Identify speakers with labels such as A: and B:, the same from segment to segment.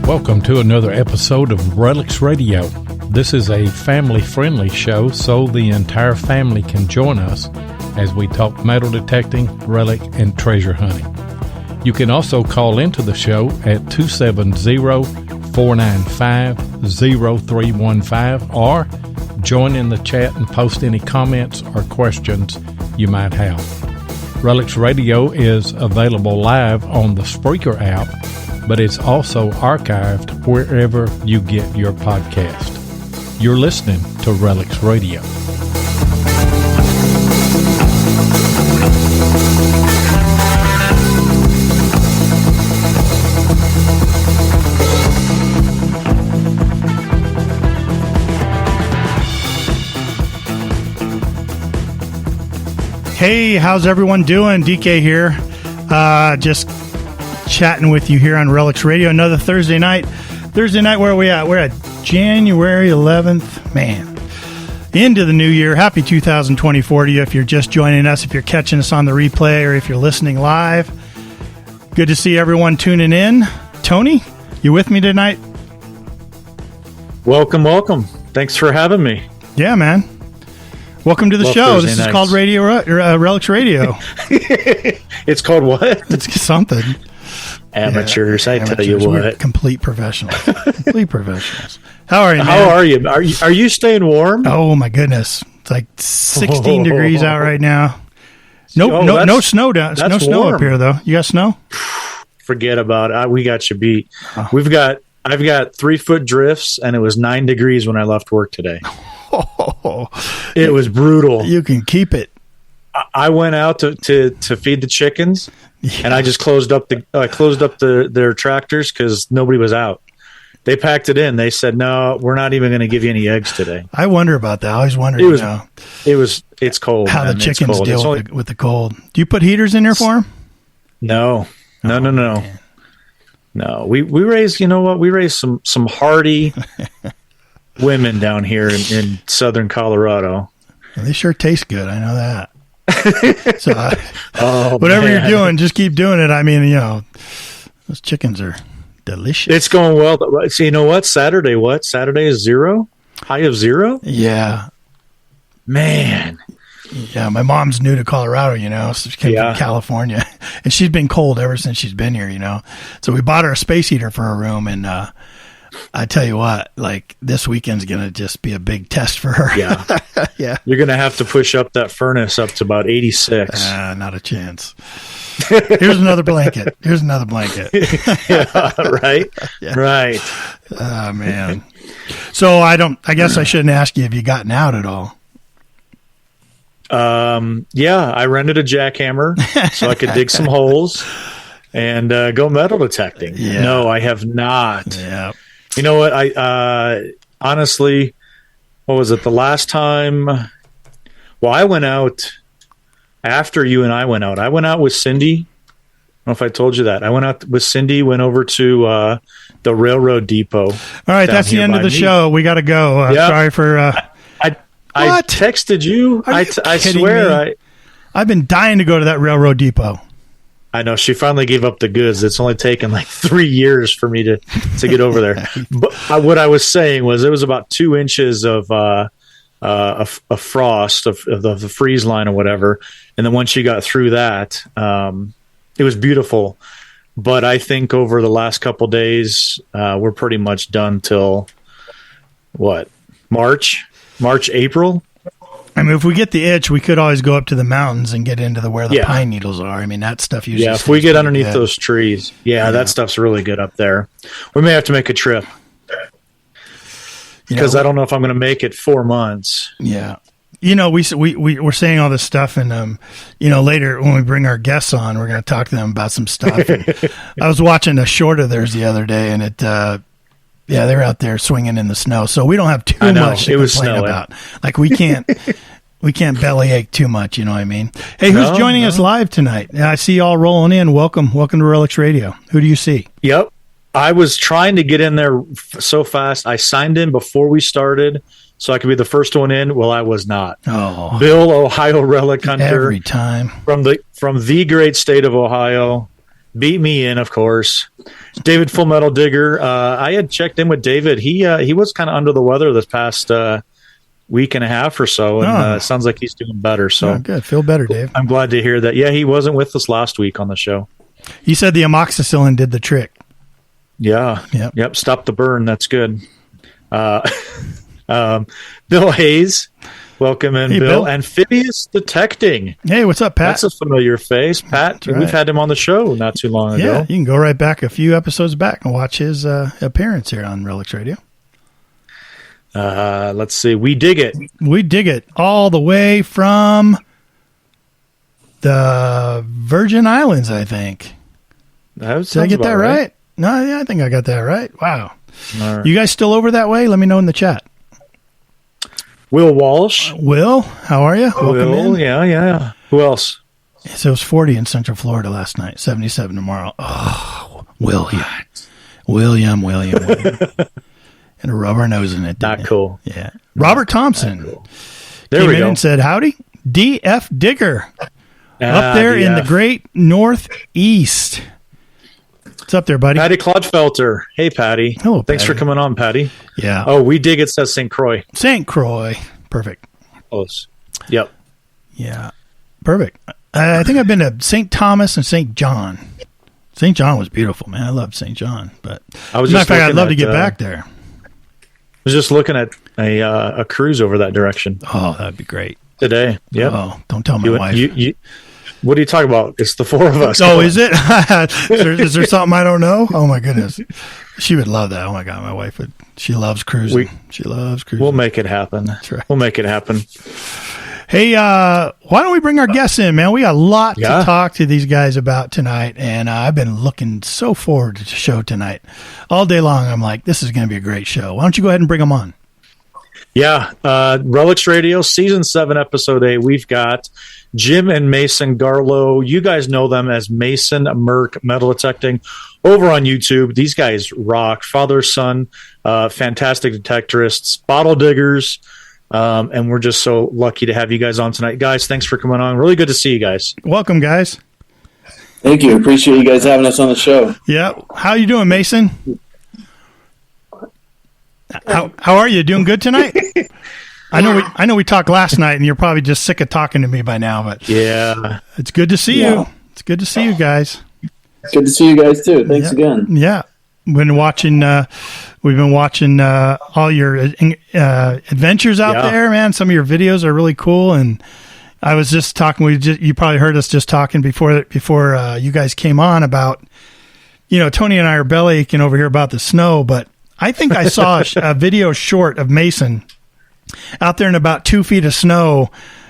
A: Welcome to another episode of Relics Radio. This is a family-friendly show, so the entire family can join us as we talk metal detecting, relic, and treasure hunting. You can also call into the show at 270-495-0315 or join in the chat and post any comments or questions you might have. Relics Radio is available live on the Spreaker app, but it's also archived wherever you get your podcast. You're listening to Relics Radio.
B: Hey, how's everyone doing? DK here. Just chatting with you here on Relics Radio. Another Thursday night. Where are we at? We're at January 11th. Man, into the new year. Happy 2024 to you if you're just joining us, if you're catching us on the replay, or if you're listening live. Good to see everyone tuning in. Tony, you with me tonight?
C: Welcome. Thanks for having me.
B: Yeah, man. Welcome to the show.
C: Thursday
B: This
C: nights.
B: is called Relics Radio.
C: It's called what?
B: It's something.
C: Amateurs,
B: Yeah,
C: I tell you
B: We're
C: what.
B: complete professionals. Complete professionals. How are you, man?
C: How are you? Are you staying warm?
B: Oh, my goodness. It's like 16 degrees out right now. No snow down. No snow
C: warm.
B: up here, though. You got snow?
C: Forget about it. We got you beat. I've got 3-foot drifts, and it was 9 degrees when I left work today. It was brutal.
B: You can keep it.
C: I went out to feed the chickens, and I just closed up their tractors because nobody was out. They packed it in. They said, "No, we're not even going to give you any eggs today."
B: I wonder about that. I always wondered
C: It's cold.
B: how
C: man.
B: the chickens
C: It's
B: deal with the cold. Do you put heaters in there for them?
C: No.
B: Man.
C: No. We raise. You know what? We raise some hardy women down here in southern Colorado.
B: Well, they sure taste good. I know that. So whatever
C: man.
B: you're doing, just keep doing it. I mean, those chickens are delicious.
C: It's going well. So you know what? Saturday is 0? High of 0?
B: Yeah.
C: Man.
B: Yeah, my mom's new to Colorado, so she came from California, and she's been cold ever since she's been here, So we bought her a space heater for her room, and I tell you what, like this weekend's going to just be a big test for her.
C: Yeah.
B: Yeah.
C: You're going to have to push up that furnace up to about 86.
B: Not a chance. Here's another blanket.
C: Yeah, right?
B: Yeah.
C: Right.
B: Oh, man. So I guess I shouldn't ask you if you gotten out at all.
C: Yeah, I rented a jackhammer so I could dig some holes and go metal detecting.
B: Yeah.
C: No, I have not.
B: Yeah.
C: You know what? I honestly, what was it? The last time? Well, I went out after you and I went out. I went out with Cindy. I don't know if I told you that. I went out with Cindy, went over to the railroad depot.
B: All right, that's the end of the show. We got to go. Sorry for...
C: I texted you. I swear.
B: I've been dying to go to that railroad depot.
C: I know. She finally gave up the goods. It's only taken like 3 years for me to get over there. But what I was saying was it was about 2 inches of frost, of the freeze line or whatever. And then once you got through that, it was beautiful. But I think over the last couple days, we're pretty much done till what? March, April.
B: I mean, if we get the itch, we could always go up to the mountains and get into where the pine needles are. I mean, that stuff usually.
C: Yeah, if we get underneath those trees, that stuff's really good up there. We may have to make a trip because I don't know if I'm going to make it 4 months.
B: Yeah. We're saying all this stuff, and later when we bring our guests on, we're going to talk to them about some stuff. And I was watching a short of theirs the other day, and Yeah, they're out there swinging in the snow, so we don't have too much to complain about. Like we can't bellyache too much. You know what I mean? Hey, who's joining us live tonight? I see y'all rolling in. Welcome to Relics Radio. Who do you see?
C: Yep, I was trying to get in there so fast. I signed in before we started, so I could be the first one in. Well, I was not.
B: Oh,
C: Bill, Ohio Relic Hunter,
B: every time
C: from the great state of Ohio, beat me in, of course. David, Full Metal Digger. I had checked in with David. He was kind of under the weather this past week and a half or so, and it sounds like he's doing better. So
B: good. Feel better, Dave.
C: I'm glad to hear that. Yeah, he wasn't with us last week on the show.
B: He said the amoxicillin did the trick.
C: Yeah. Yep. Stop the burn. That's good. Bill Hayes. Welcome in, Bill. Amphibious Detecting.
B: Hey, what's up, Pat?
C: That's a familiar face. Pat,
B: right.
C: We've had him on the show not too long ago.
B: Yeah, you can go right back a few episodes back and watch his appearance here on Relics Radio.
C: Let's see. We dig it.
B: We dig it all the way from the Virgin Islands, I think. Did I get that right? No, yeah, I think I got that right. Wow.
C: Right.
B: You guys still over that way? Let me know in the chat.
C: Will Walsh.
B: Will, how are you? Welcome in.
C: Yeah. Who else?
B: So it was 40 in Central Florida last night, 77 tomorrow. Oh, William. And a rubber nose in it.
C: Not cool.
B: Yeah. Robert Thompson
C: cool. There
B: came
C: we
B: in
C: go.
B: and said, howdy, DF Digger. Up there in the great Northeast. What's up there, buddy?
C: Patty Clodfelter. Hey, Patty.
B: Hello,
C: Thanks
B: Patty.
C: for coming on, Patty.
B: Yeah.
C: Oh, we dig it, says St. Croix.
B: St. Croix. Perfect.
C: Close. Yep.
B: Yeah. Perfect. I think I've been to St. Thomas and St. John. St. John was beautiful, man. I loved St. John. But
C: I was
B: as a matter
C: just
B: of fact, I'd
C: looking
B: love to
C: at,
B: get back there.
C: I was just looking at a cruise over that direction.
B: Oh, that'd be great.
C: Today. Yep.
B: Oh, don't tell my wife.
C: What are you talking about? It's the four of us.
B: Oh, is it? is there something I don't know? Oh, my goodness. She would love that. Oh, my God. My wife would. She loves cruising. She loves cruising.
C: We'll make it happen.
B: That's right.
C: We'll make it happen.
B: Hey, why don't we bring our guests in, man? We got a lot to talk to these guys about tonight, and I've been looking so forward to the show tonight. All day long, I'm like, this is going to be a great show. Why don't you go ahead and bring them on?
C: Yeah. Relics Radio, Season 7, Episode 8. We've got Jim and Mason Garlow. You guys know them as Mason Merc Metal Detecting over on YouTube. These guys rock. Father, son, fantastic detectorists, bottle diggers. And we're just so lucky to have you guys on tonight. Guys, thanks for coming on. Really good to see you guys.
B: Welcome, guys.
D: Thank you. Appreciate you guys having us on the show.
B: Yeah. How you doing, Mason? How are you? Doing good tonight? I know we talked last night, and you're probably just sick of talking to me by now, but
C: yeah,
B: it's good to see you. It's good to see you guys.
D: It's good to see you guys too. Thanks again.
B: Yeah. We've been watching all your adventures out there, man. Some of your videos are really cool, and I was just talking. You probably heard us just talking before you guys came on about, Tony and I are belly aching over here about the snow, but I think I saw a video short of Mason out there in about 2 feet of snow,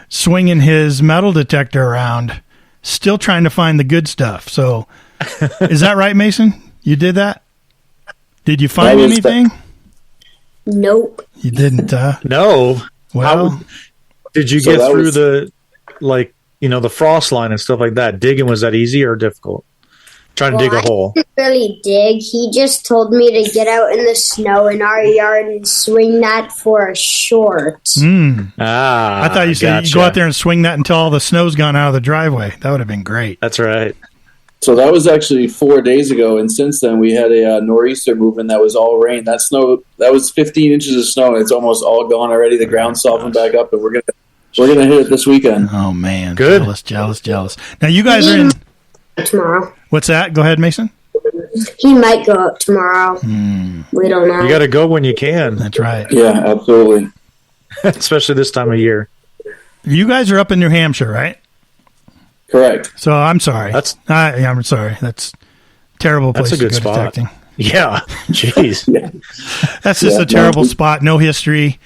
B: swinging his metal detector around, still trying to find the good stuff. So, is that right, Mason? You did that? Did you find anything?
E: Nope.
B: You didn't,
C: No.
B: Well,
C: did you get through the frost line and stuff like that? Digging, was that easy or difficult? Trying to dig a hole.
E: I didn't really dig. He just told me to get out in the snow in our yard and swing that for a short.
C: I
B: thought you said you go out there and swing that until all the snow's gone out of the driveway. That would have been great.
C: That's right.
D: So that was actually 4 days ago, and since then we had a nor'easter movement that was all rain. That snow, that was 15 inches of snow, and it's almost all gone already. The ground's softened back up, and we're gonna hit it this weekend.
B: Oh man,
C: good.
B: Jealous. Now you guys are in
E: tomorrow.
B: What's that? Go ahead, Mason.
E: He might go out tomorrow. We don't know.
C: You got to go when you can.
B: That's right.
D: Yeah, absolutely.
C: Especially this time of year.
B: You guys are up in New Hampshire, right?
D: Correct.
B: So I'm sorry. I'm sorry. That's terrible place.
C: That's a good
B: to go
C: spot.
B: detecting.
C: Yeah. Jeez.
B: That's just a terrible spot. No history.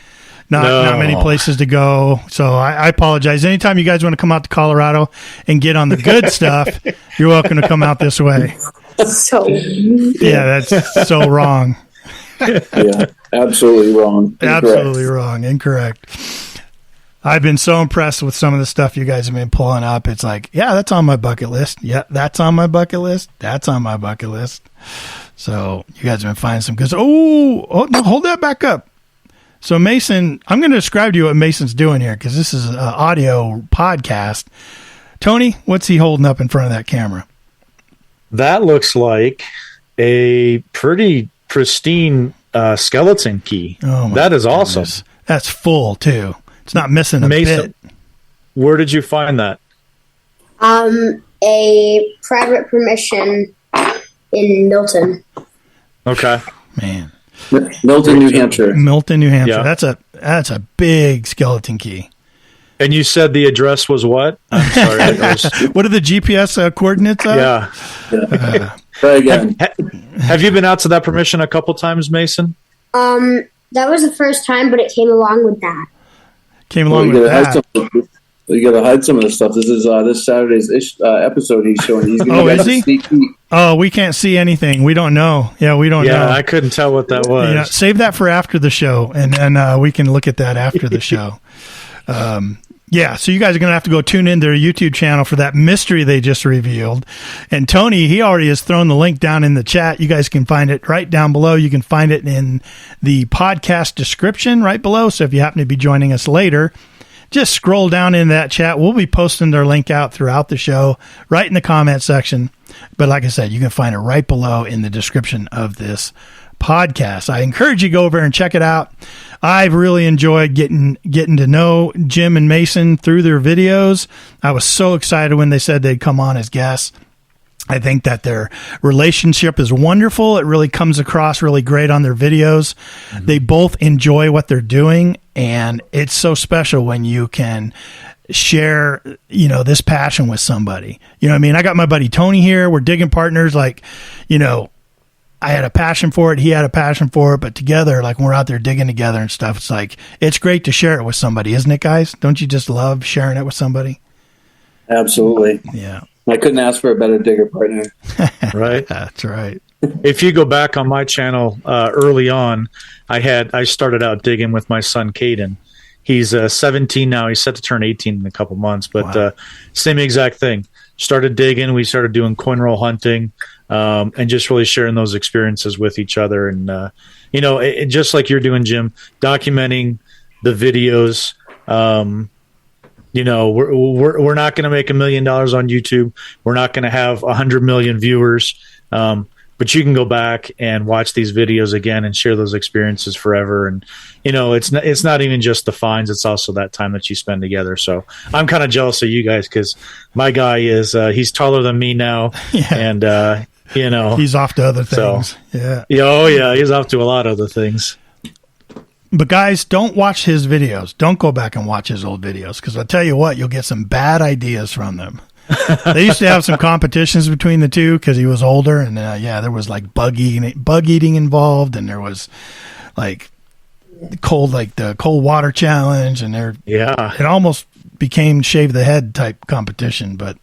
B: Not many places to go. So I apologize. Anytime you guys want to come out to Colorado and get on the good stuff, you're welcome to come out this way.
E: So
B: yeah, that's so wrong.
D: Yeah, absolutely wrong.
B: Absolutely wrong. Incorrect. I've been so impressed with some of the stuff you guys have been pulling up. It's like, yeah, that's on my bucket list. Yeah, that's on my bucket list. That's on my bucket list. So you guys have been finding some good. Oh, no, hold that back up. So Mason, I'm going to describe to you what Mason's doing here because this is an audio podcast. Tony, what's he holding up in front of that camera?
C: That looks like a pretty pristine skeleton key.
B: Oh,
C: that is
B: goodness.
C: awesome.
B: That's full too. It's not missing a
C: Mason,
B: bit.
C: Where did you find that?
E: A private permission in Milton.
C: Okay.
B: Man.
D: Milton, New Hampshire.
B: Milton, New Hampshire.
C: Yeah.
B: That's a big skeleton key.
C: And you said the address was what? I'm sorry.
B: What are the GPS coordinates of?
C: Yeah.
D: Try again.
C: Have you been out to that permission a couple times, Mason?
E: That was the first time, but it came along with that.
B: Came along with that.
D: You got to hide some of this stuff. This is this Saturday's episode he's showing. He's
B: Oh, is he? Oh, we can't see anything. We don't know. Yeah, we don't know.
C: Yeah, I couldn't tell what that was.
B: Yeah, save that for after the show, and we can look at that after the show. Yeah, so you guys are going to have to go tune in their YouTube channel for that mystery they just revealed. And Tony, he already has thrown the link down in the chat. You guys can find it right down below. You can find it in the podcast description right below. So if you happen to be joining us later, just scroll down in that chat. We'll be posting their link out throughout the show, right in the comment section. But like I said, you can find it right below in the description of this podcast. I encourage you to go over and check it out. I've really enjoyed getting to know Jim and Mason through their videos. I was so excited when they said they'd come on as guests. I think that their relationship is wonderful. It really comes across really great on their videos. Mm-hmm. They both enjoy what they're doing, and it's so special when you can share, this passion with somebody. You know what I mean? I got my buddy Tony here. We're digging partners. Like, I had a passion for it. He had a passion for it. But together, like when we're out there digging together and stuff, it's like, it's great to share it with somebody, isn't it, guys? Don't you just love sharing it with somebody?
D: Absolutely.
B: Yeah.
D: I couldn't ask for a better digger partner.
C: Right.
B: That's right.
C: If you go back on my channel early on, I started out digging with my son, Caden. He's 17 now. He's set to turn 18 in a couple months. But
B: Wow.
C: Same exact thing. Started digging. We started doing coin roll hunting. And just really sharing those experiences with each other. And, it, just like you're doing, Jim, documenting the videos. We're not going to make $1 million on YouTube. We're not going to have 100 million viewers. But you can go back and watch these videos again and share those experiences forever. And, it's not even just the finds. It's also that time that you spend together. So I'm kind of jealous of you guys because my guy he's taller than me now.
B: Yeah.
C: And,
B: he's off to other things.
C: So,
B: yeah.
C: Oh yeah. He's off to a lot of other things.
B: But guys, don't watch his videos. Don't go back and watch his old videos because I'll tell you what, you'll get some bad ideas from them. They used to have some competitions between the two because he was older, and there was like bug eating involved, and there was like the cold water challenge, and it almost became shave the head type competition. But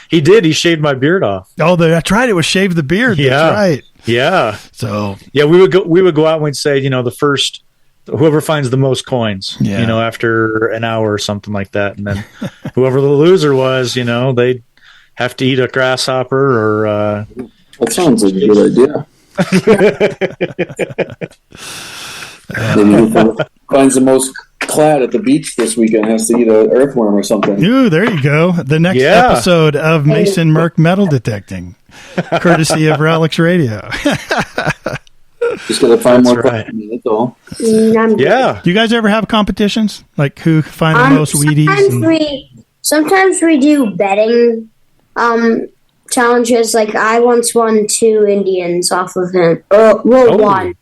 C: he did. He shaved my beard off.
B: Oh, that's right. It was shave the beard.
C: Yeah.
B: That's right.
C: Yeah.
B: So
C: yeah, we would go out and we'd say, the first whoever finds the most coins, after an hour or something like that, and then whoever the loser was, they'd have to eat a grasshopper or.
D: That sounds like a good idea. Maybe who finds the most clad at the beach this weekend has to eat an earthworm or something.
B: Ooh, there you go. The next episode of Mason Merc Metal Detecting, courtesy of Relics Radio.
D: Just gotta find more.
C: Right.
D: That's all.
C: Yeah.
B: Do you guys ever have competitions? Like who find the most Wheaties?
E: Sometimes we do betting challenges. Like I once won 2 Indians off of him. One.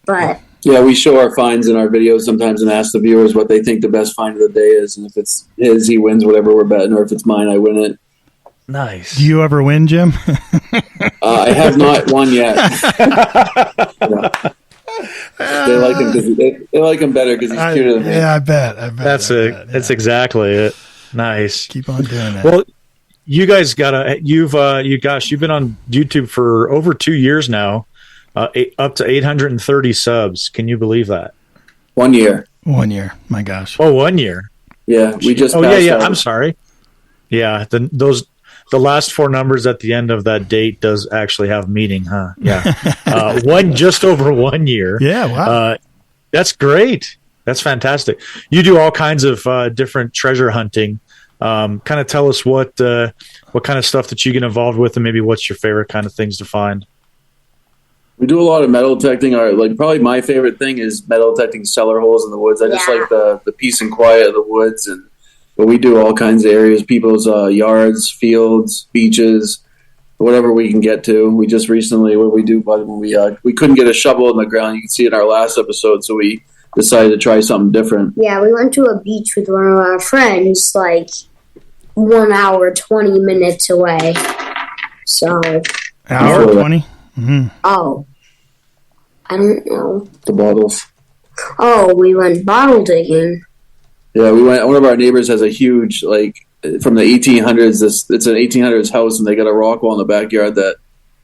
E: But
D: yeah, we show our finds in our videos sometimes and ask the viewers what they think the best find of the day is, and if it's his, he wins whatever we're betting, or if it's mine, I win it.
C: Nice.
B: Do you ever win, Jim?
D: I have not won yet. They like him because they like him better because he's cuter than me.
B: Yeah, I bet.
C: That's it. That's exactly it. Nice.
B: Keep on doing that.
C: Well, you guys you've been on YouTube for over 2 years now. Up to 830 subs. Can you believe that?
D: 1 year.
B: 1 year. My gosh.
C: Oh, 1 year.
D: Yeah, we just.
C: Oh, yeah. I'm sorry. Yeah, the last four numbers at the end of that date does actually have meaning, huh? Yeah, just over 1 year.
B: Yeah, wow.
C: That's great. That's fantastic. You do all kinds of different treasure hunting. Kind of tell us what kind of stuff that you get involved with, and maybe what's your favorite kind of things to find.
D: We do a lot of metal detecting. Probably my favorite thing is metal detecting cellar holes in the woods. I just like the peace and quiet of the woods, but we do all kinds of areas, people's yards, fields, beaches, whatever we can get to. We just recently, when we couldn't get a shovel in the ground, you can see in our last episode, so we decided to try something different.
E: Yeah, we went to a beach with one of our friends, like 1 hour, 20 minutes away. So.
B: Hour 20? Mm-hmm.
E: Oh. I don't know.
D: The bottles.
E: Oh, we went bottle digging.
D: Yeah, we went. One of our neighbors has a huge, from the 1800s. It's an 1800s house, and they got a rock wall in the backyard that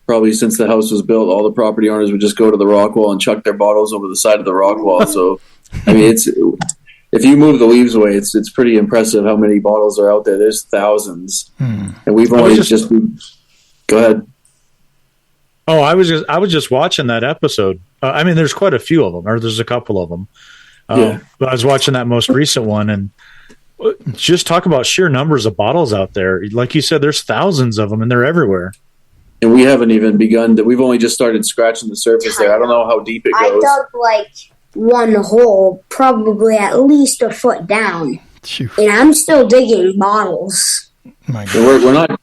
D: probably since the house was built, all the property owners would just go to the rock wall and chuck their bottles over the side of the rock wall. So, I mean, if you move the leaves away, it's pretty impressive how many bottles are out there. There's thousands, and we've only just. Go ahead.
C: Oh, I was just watching that episode. I mean, there's quite a few of them, or there's a couple of them. But I was watching that most recent one, and just talk about sheer numbers of bottles out there. Like you said, there's thousands of them, and they're everywhere. And we haven't even begun to. We've only just started scratching the surface there. I don't know how deep it goes.
E: I dug one hole, probably at least a foot down, and I'm still digging bottles.
D: We're not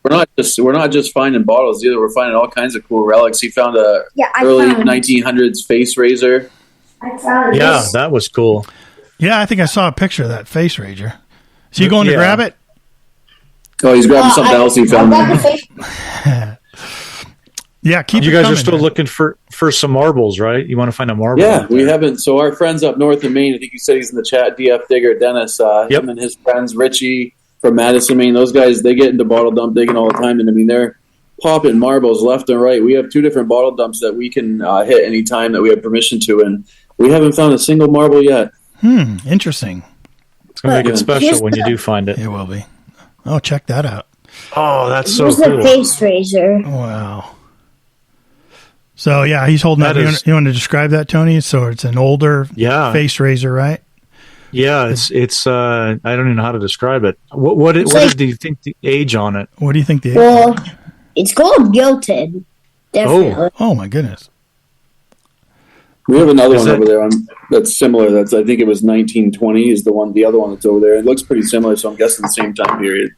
D: just finding bottles either. We're finding all kinds of cool relics. He found a early 1900s face razor.
C: That was cool.
B: Yeah, I think I saw a picture of that face razor. Is he going to grab it?
D: Oh, he's grabbing something else he found.
B: Yeah,
C: you guys are still looking for some marbles, right? You want to find a marble?
D: Yeah, we haven't. So our friends up north in Maine, I think you said he's in the chat, DF Digger, Dennis, him and his friends, Richie from Madison, Maine, those guys, they get into bottle dump digging all the time. And I mean, they're popping marbles left and right. We have 2 different bottle dumps that we can hit any time that we have permission to. And we haven't found a single marble yet.
B: Interesting.
C: It's going to make it special when you do find it.
B: It will be. Oh, check that out.
C: Oh, that's so cool.
E: Here's the face razor.
B: Wow. So, yeah, he's holding that. You want to describe that, Tony? So it's an older face razor, right?
C: Yeah, it's I don't even know how to describe it. What do you think the age on it?
B: What do you think the age?
E: Well, it's called gilted. Definitely.
B: Oh my goodness.
D: We have another one over there that's similar. I think it was 1920 is the other one that's over there. It looks pretty similar, so I'm guessing the same time period.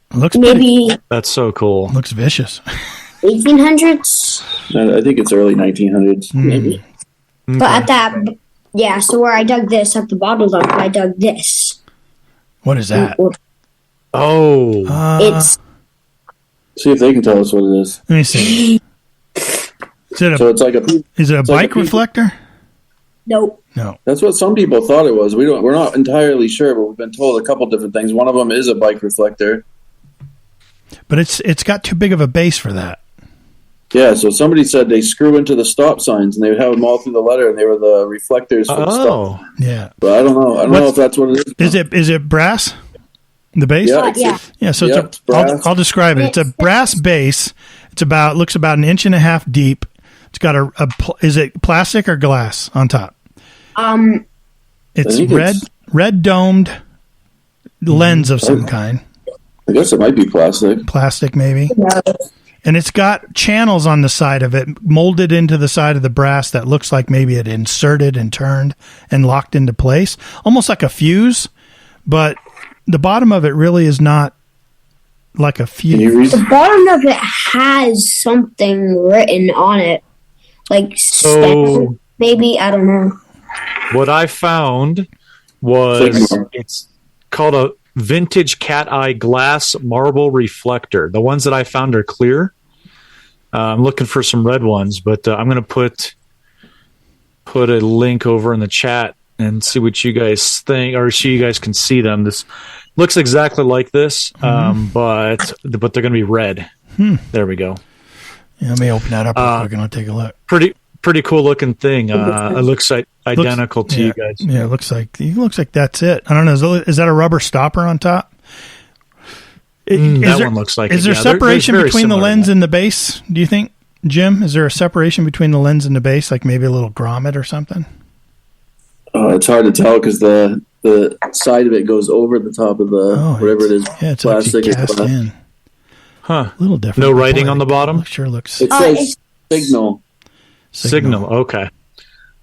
C: That's so cool.
B: Looks vicious.
E: 1800s.
D: I think it's early 1900s,
E: maybe. Okay. But at that, so where I dug this at the bottle dump, I dug this.
B: What is that?
E: It's.
D: See if they can tell us what it is.
B: Let me see. Is it a bike reflector?
E: Nope.
B: No.
D: That's what some people thought it was. We're not entirely sure, but we've been told a couple different things. One of them is a bike reflector.
B: But it's got too big of a base for that.
D: Yeah, so somebody said they screw into the stop signs, and they would have them all through the letter, and they were the reflectors for the stop.
B: Yeah.
D: But I don't know. I don't know if that's what it is.
B: Is it brass? The base?
D: Yeah.
B: So I'll describe it. It's a brass base. Looks about 1.5 inches deep. It's got is it plastic or glass on top? It's red domed lens of some kind.
D: I guess it might be plastic.
B: Plastic, maybe. Yeah. And it's got channels on the side of it, molded into the side of the brass that looks like maybe it inserted and turned and locked into place. Almost like a fuse, but the bottom of it really is not like a fuse.
E: The bottom of it has something written on it. Like maybe, I don't know.
C: What I found was it's called a vintage cat eye glass marble reflector. The ones that I found are clear. I'm looking for some red ones, but I'm going to put a link over in the chat and see what you guys think, or so you guys can see them. This looks exactly like this, but they're going to be red. There we go.
B: Yeah, let me open that up real quick and I'll take a look.
C: pretty cool looking thing. It looks identical to you guys.
B: Yeah, it looks like that's it. I don't know. Is that a rubber stopper on top?
C: One looks like.
B: Is there separation between the lens and the base? Do you think, Jim? Is there a separation between the lens and the base, like maybe a little grommet or something?
D: It's hard to tell because the side of it goes over the top of the whatever it is.
B: Yeah, it's plastic cast in.
C: Huh?
B: A little different.
C: No writing on the bottom.
B: Sure looks.
D: It says Signal.
C: Signal. Okay.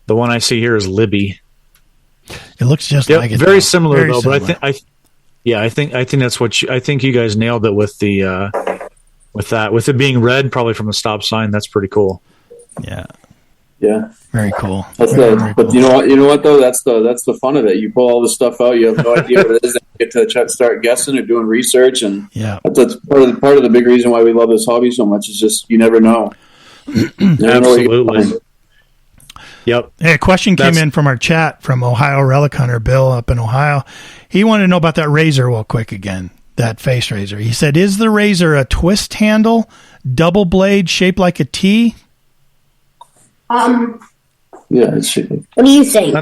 C: The one I see here is Libby.
B: It looks just like it.
C: Very similar though, but I think that's what I think you guys nailed it with the with it being red, probably from a stop sign. That's pretty cool.
D: Yeah.
B: Very cool.
D: But
B: cool.
D: you know what though? That's the fun of it. You pull all this stuff out. You have no idea what it is. You get to start guessing or doing research, and that's part of the big reason why we love this hobby so much. Is just you never know.
C: Absolutely. Yep.
B: Hey, a question came in from our chat from Ohio Relic Hunter Bill up in Ohio. He wanted to know about that razor real quick again, that face razor. He said, is the razor a twist handle, double blade shaped like a T?
D: Yeah, it's shaped.
E: What do you think?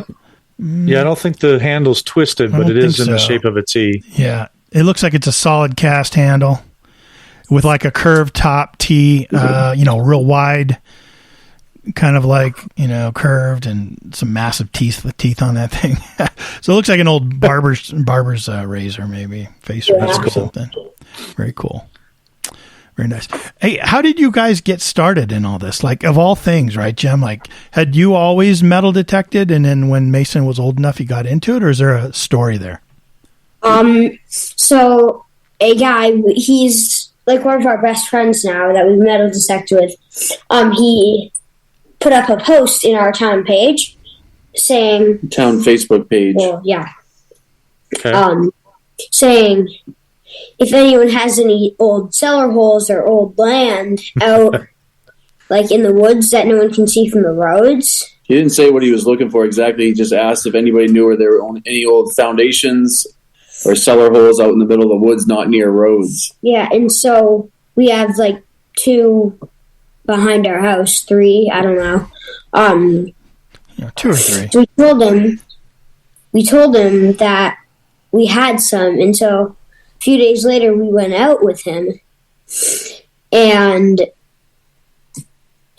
C: Yeah, I don't think the handle's twisted, but it is in the shape of a T.
B: Yeah, it looks like it's a solid cast handle with like a curved top T, real wide, kind of like, curved, and some massive teeth on that thing. So it looks like an old barber's razor, maybe face razor or something. Very cool. Very nice. Hey, how did you guys get started in all this? Like, of all things, right, Jim? Like, had you always metal detected, and then when Mason was old enough, he got into it, or is there a story there?
E: So a guy, he's like one of our best friends now that we metal detected with. He put up a post in our town page saying...
D: Town Facebook page.
E: Well, yeah.
C: Okay.
E: Saying... if anyone has any old cellar holes or old land out, like in the woods that no one can see from the roads.
D: He didn't say what he was looking for exactly. He just asked if anybody knew where there were any old foundations or cellar holes out in the middle of the woods, not near roads.
E: Yeah, and so we have like 2 behind our house, 3, I don't know.
B: 2 or 3.
E: So we told him that we had some, and so a few days later, we went out with him, and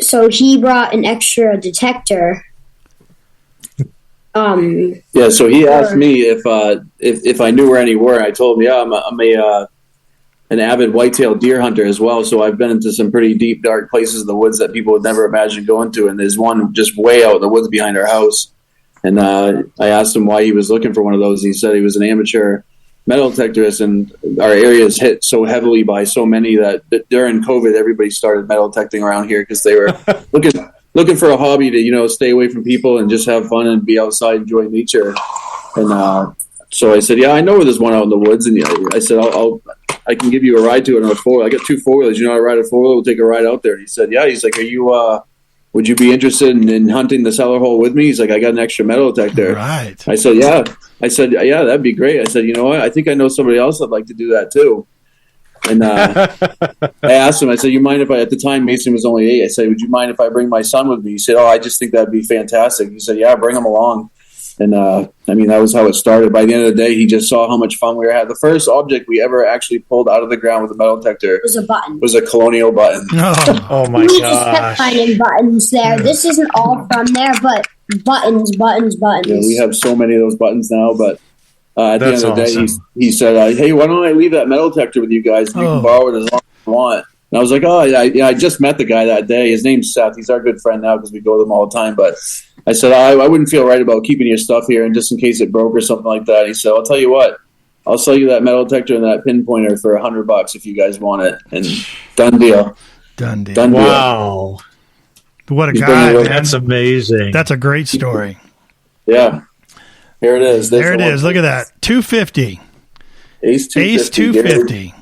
E: so he brought an extra detector.
D: So he asked me if I knew where any were. I told him, I'm an avid whitetail deer hunter as well, so I've been into some pretty deep, dark places in the woods that people would never imagine going to, and there's one just way out in the woods behind our house. And I asked him why he was looking for one of those, and he said he was an amateur metal detectorist, and our area is hit so heavily by so many that during COVID, everybody started metal detecting around here because they were looking for a hobby to, stay away from people and just have fun and be outside, enjoy nature. And so I said, yeah, I know where there's one out in the woods. And I said, I can give you a ride to it on a 4-wheeler. I got 2 4-wheelers. You know how to ride a 4-wheeler? We'll take a ride out there. And he said, yeah. He's like, would you be interested in hunting the cellar hole with me? He's like, I got an extra metal detector.
B: Right.
D: I said, yeah. That'd be great. I said, you know what? I think I know somebody else that'd like to do that too. And I asked him, I said, you mind if at the time Mason was only 8. I said, would you mind if I bring my son with me? He said, I just think that'd be fantastic. He said, yeah, bring him along. And that was how it started. By the end of the day, he just saw how much fun we were having. The first object we ever actually pulled out of the ground with a metal detector
E: was a button.
D: Was a colonial button.
C: Oh my
E: we just kept finding buttons there. This isn't all from there, but buttons.
D: Yeah, we have so many of those buttons now, but at the end of the day, he said, hey, why don't I leave that metal detector with you guys? And you can borrow it as long as you want. And I was like, I just met the guy that day. His name's Seth. He's our good friend now because we go with him all the time. But I said, I wouldn't feel right about keeping your stuff here, and just in case it broke or something like that. He said, I'll tell you what, I'll sell you that metal detector and that pinpointer for $100 if you guys want it. And done deal.
C: Wow.
B: What a guy, man.
C: That's amazing.
B: That's a great story.
D: Yeah. Here it is.
B: There it is. Look at that. 250.
D: Ace
B: 250.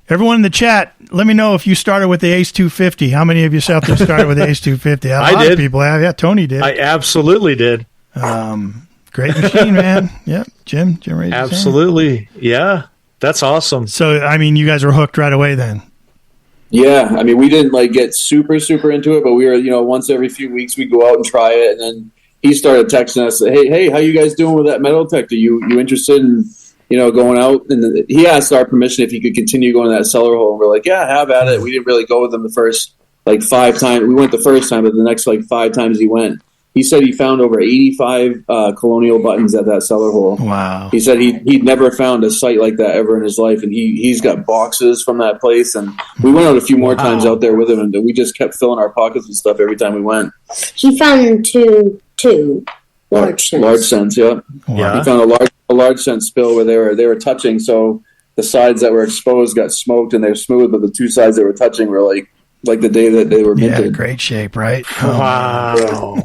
B: Everyone in the chat, let me know if you started with the Ace 250. How many of you out there started with the Ace 250? A lot of people have. Yeah, Tony did.
C: I absolutely did.
B: Great machine, man. Yep. Jim raised
C: absolutely. Yeah. That's awesome.
B: So, you guys were hooked right away then.
D: Yeah, I mean, we didn't like get super into it, but we were, once every few weeks we go out and try it, and then he started texting us, hey, how you guys doing with that metal detector? You interested in going out? And he asked our permission if he could continue going to that cellar hole, and we're like, yeah, have at it. We didn't really go with him the first 5 times. We went the first time, but the next 5 times he went. He said he found over 85 colonial buttons at that cellar hole.
B: Wow.
D: He said he'd never found a site like that ever in his life, and he's got boxes from that place. And we went out a few more times out there with him, and we just kept filling our pockets with stuff every time we went.
E: He found two large scents.
D: Large scents, yeah.
C: Yeah.
D: He found a large scent spill where they were touching, so the sides that were exposed got smoked and they were smooth, but the 2 sides that were touching were like the day that they were minted.
B: Yeah, great shape, right?
C: Wow.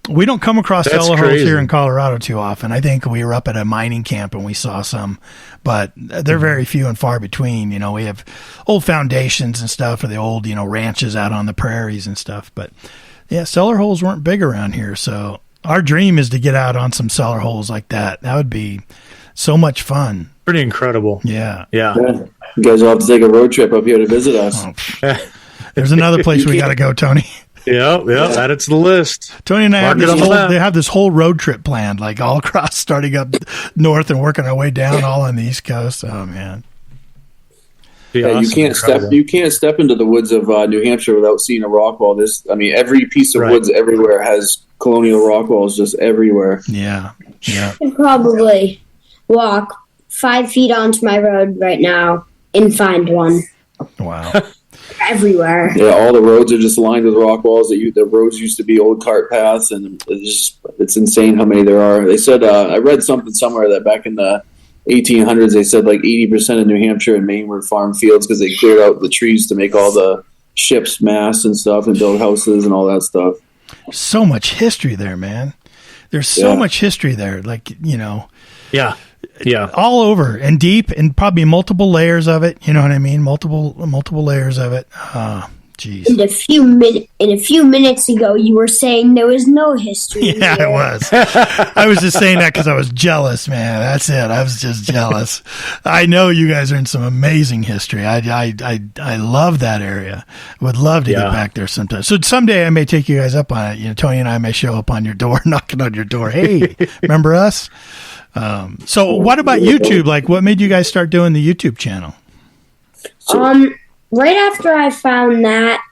B: We don't come across
C: That's
B: cellar holes
C: crazy.
B: here in Colorado too often. I think we were up at a mining camp and we saw some, but they're very few and far between. We have old foundations and stuff for the old, ranches out on the prairies and stuff. But yeah, cellar holes weren't big around here. So our dream is to get out on some cellar holes like that. That would be so much fun.
C: Pretty incredible.
B: Yeah.
C: Yeah.
D: You guys will have to take a road trip up here to visit us.
B: There's another place we got to go, Tony.
C: Yeah, add it to the list.
B: Tony and I
C: Mark it on the map.
B: they have this whole road trip planned, like all across, starting up north and working our way down all on the East Coast. Oh man.
C: Be
D: Yeah,
C: awesome.
D: you can't step into the woods of New Hampshire without seeing a rock wall. Every piece of woods everywhere has colonial rock walls just everywhere.
B: Yeah. Yeah.
E: I could probably walk 5 feet onto my road right now and find one
B: Wow.
E: everywhere.
D: Yeah, all the roads are just lined with rock walls. The roads used to be old cart paths, and it's insane how many there are. They said I read something somewhere that back in the 1800s they said 80% of New Hampshire and Maine were farm fields because they cleared out the trees to make all the ships masts and stuff and build houses and all that stuff.
B: So much history there, man. There's so much history there.
C: Yeah. Yeah.
B: All over and deep and probably multiple layers of it. You know what I mean? Multiple layers of it. Jeez.
E: And a few minutes ago, you were saying there was no history.
B: Yeah,
E: here.
B: I was. I was just saying that because I was jealous, man. That's it. I was just jealous. I know you guys are in some amazing history. I love that area. Would love to get back there sometime. So someday I may take you guys up on it. Tony and I may show up on your door, knocking on your door. Hey, remember us? So what about YouTube? What made you guys start doing the YouTube channel?
E: Right after I found that.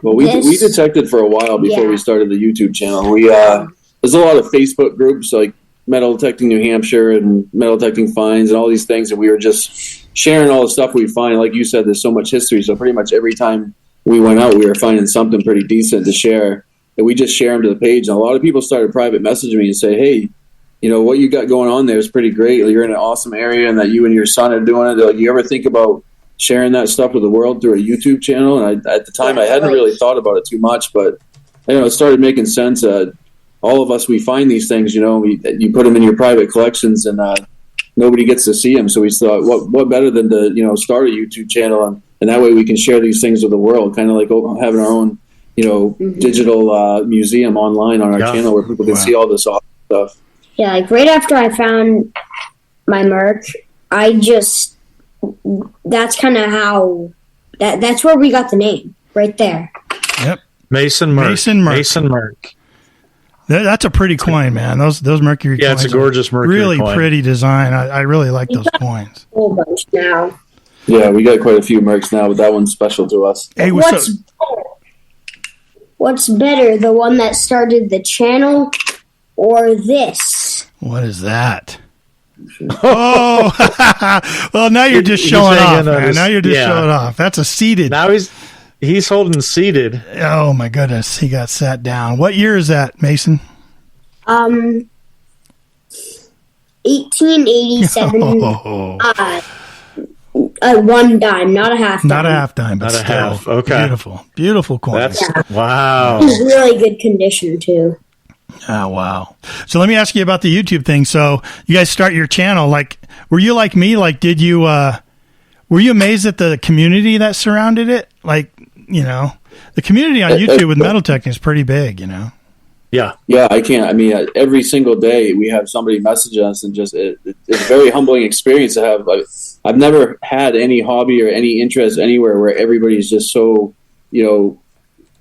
D: Well, we detected for a while before we started the YouTube channel. We there's a lot of Facebook groups like Metal Detecting New Hampshire and Metal Detecting Finds and all these things, and we were just sharing all the stuff we find. Like you said, there's so much history, so pretty much every time we went out, we were finding something pretty decent to share, and we just share them to the page. And a lot of people started private messaging me and say, hey, what you got going on there is pretty great. You're in an awesome area, and that you and your son are doing it. They're like, you ever think about sharing that stuff with the world through a YouTube channel? And at the time, I hadn't really thought about it too much, but it started making sense. All of us, we find these things, you put them in your private collections, and nobody gets to see them. So we thought, what better than to start a YouTube channel, and that way we can share these things with the world, kind of like having our own digital museum online on our channel where people can see all this awesome stuff.
E: Yeah, right after I found my Merc, that's kind of how, that's where we got the name, right there.
B: Yep.
C: Mason Merc.
B: That's a pretty coin, man. Those Mercury coins.
C: Yeah, it's a gorgeous Mercury
B: really
C: coin.
B: Pretty design. I really like those coins.
E: A whole bunch now.
D: Yeah, we got quite a few Mercs now, but that one's special to us.
B: Hey,
E: What's better, the one that started the channel or this?
B: What is that? Oh, well, now you're just showing off, man. Now you're just showing off. That's a seated.
C: Now he's holding seated.
B: Oh my goodness, he got sat down. What year is that, Mason?
E: 1887.
B: Oh.
E: One dime, not a half dime.
B: Not a half dime, but
C: Not a
B: still
C: half. Okay.
B: Beautiful coin.
C: Wow.
E: It's really good condition too.
B: Oh, wow. So let me ask you about the YouTube thing. So you guys start your channel. Were you like me? Did you, were you amazed at the community that surrounded it? The community on YouTube with metal detecting is pretty big,
C: Yeah.
D: Yeah, I can't. I mean, every single day we have somebody message us, and just it's a very humbling experience to have I've never had any hobby or any interest anywhere where everybody's just so,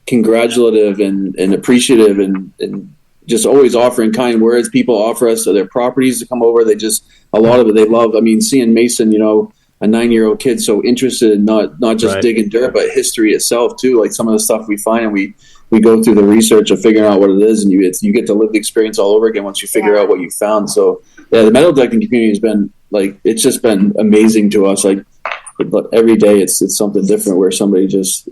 D: congratulative and appreciative and just always offering kind words. People offer us their properties to come over. A lot of it they love. I mean, seeing Mason, a 9-year-old kid so interested in not just digging dirt, but history itself too. Like some of the stuff we find, and we go through the research of figuring out what it is, and you get to live the experience all over again once you figure out what you found. So yeah, the metal detecting community has been it's just been amazing to us. Like every day it's something different where somebody just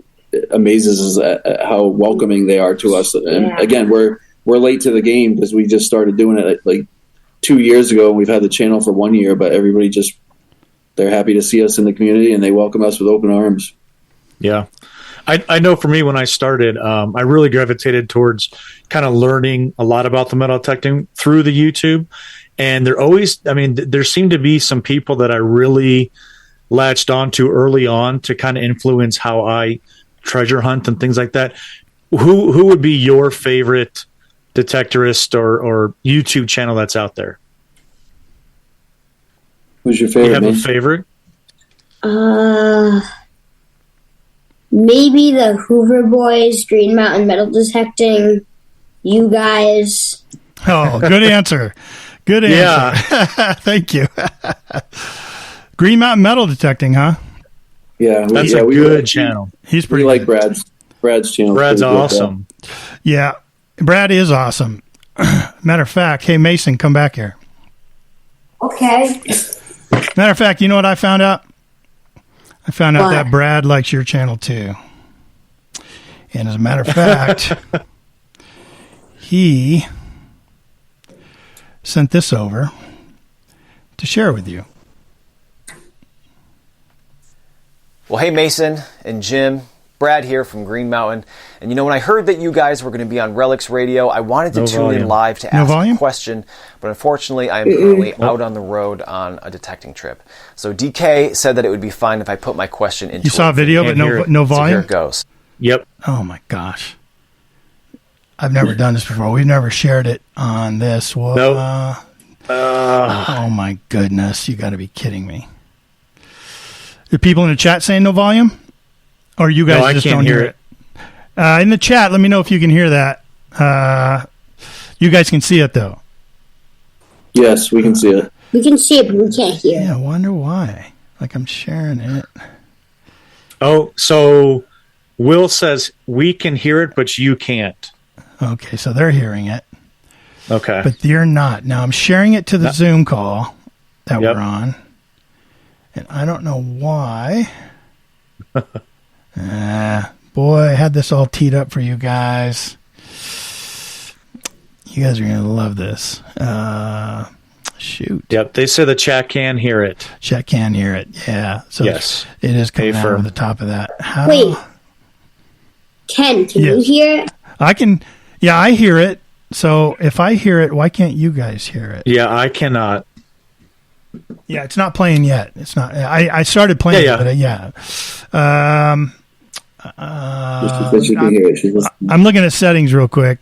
D: amazes us at how welcoming they are to us. And again, we're late to the game because we just started doing it like 2 years ago. We've had the channel for 1 year, but everybody they're happy to see us in the community and they welcome us with open arms.
C: Yeah. I know for me, when I started, I really gravitated towards kind of learning a lot about the metal detecting through the YouTube. And there seemed to be some people that I really latched onto early on to kind of influence how I treasure hunt and things like that. Who would be your favorite detectorist or YouTube channel that's out there?
D: Who's your favorite?
C: You have a favorite?
E: Maybe the Hoover Boys, Green Mountain Metal Detecting, you guys.
B: Oh, good answer. Good answer. Yeah. Thank you. Green Mountain Metal Detecting, huh?
C: Yeah. That's a good channel.
B: He's pretty
D: good. Brad's channel.
C: Brad's awesome.
B: Yeah. Brad is awesome. Matter of fact, hey, Mason, come back here.
E: Okay.
B: Matter of fact, you know what I found out? I found out that Brad likes your channel too. And as a matter of fact, he sent this over to share with you.
F: Well, hey, Mason and Jim. Brad here from Green Mountain. And when I heard that you guys were going to be on Relics Radio, I wanted to tune in live to ask a question, but unfortunately I am currently out on the road on a detecting trip. So DK said that it would be fine if I put my question into
B: You saw a video but no volume?
F: So here it goes.
C: Yep.
B: Oh my gosh. I've never done this before. We've never shared it on this. Well,
C: nope.
B: Oh my goodness. You got to be kidding me. The people in the chat saying no volume? Or you guys just don't hear it? In the chat, let me know if you can hear that. You guys can see it, though.
D: Yes, we can see it.
E: We can see it, but we can't hear it.
B: Yeah, I wonder why. Like, I'm sharing it.
C: Oh, so Will says we can hear it, but you can't.
B: Okay, so they're hearing it.
C: Okay.
B: But you're not. Now, I'm sharing it to the Zoom call that we're on. And I don't know why. Boy, I had this all teed up for you guys. You guys are going to love this. Shoot.
C: Yep, they say the chat can hear it.
B: Chat can hear it, yeah. So
C: yes.
B: It is coming out over the top of that.
E: Wait. Ken, can you hear it?
B: I can. Yeah, I hear it. So if I hear it, why can't you guys hear it?
C: Yeah, I cannot.
B: Yeah, it's not playing yet. It's not. I started playing it, but I'm looking at settings real quick.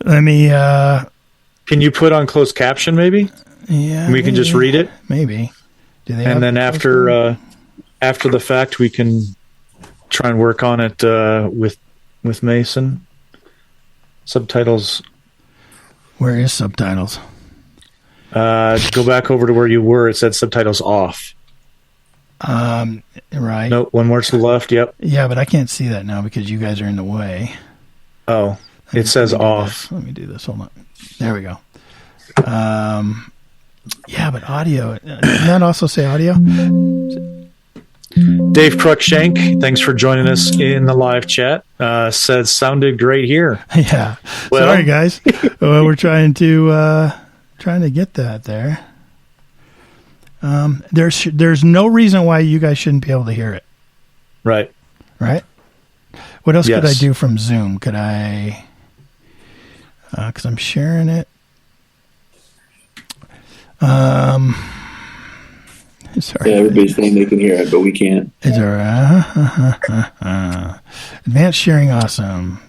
B: Let me.
C: Can you put on closed caption, maybe?
B: Yeah,
C: we can just read it.
B: Maybe.
C: And then after the fact, we can try and work on it with Mason. Subtitles.
B: Where is subtitles?
C: Go back over to where you were. It said subtitles off.
B: Right.
C: No, one more to the left. Yep.
B: Yeah, but I can't see that now because you guys are in the way.
C: Oh, it says off.
B: Let me do this. Hold on. There we go. Yeah, but audio. Doesn't that also say audio?
C: Dave Cruikshank, thanks for joining us in the live chat. Says sounded great here.
B: Yeah. Well, sorry, guys. We're trying to get that there. There's no reason why you guys shouldn't be able to hear it.
C: Right.
B: Right? What else could I do from Zoom? Could I... because I'm sharing it. Sorry.
D: Yeah, everybody's saying they can hear it, but we can't.
B: Is there advanced sharing? Awesome.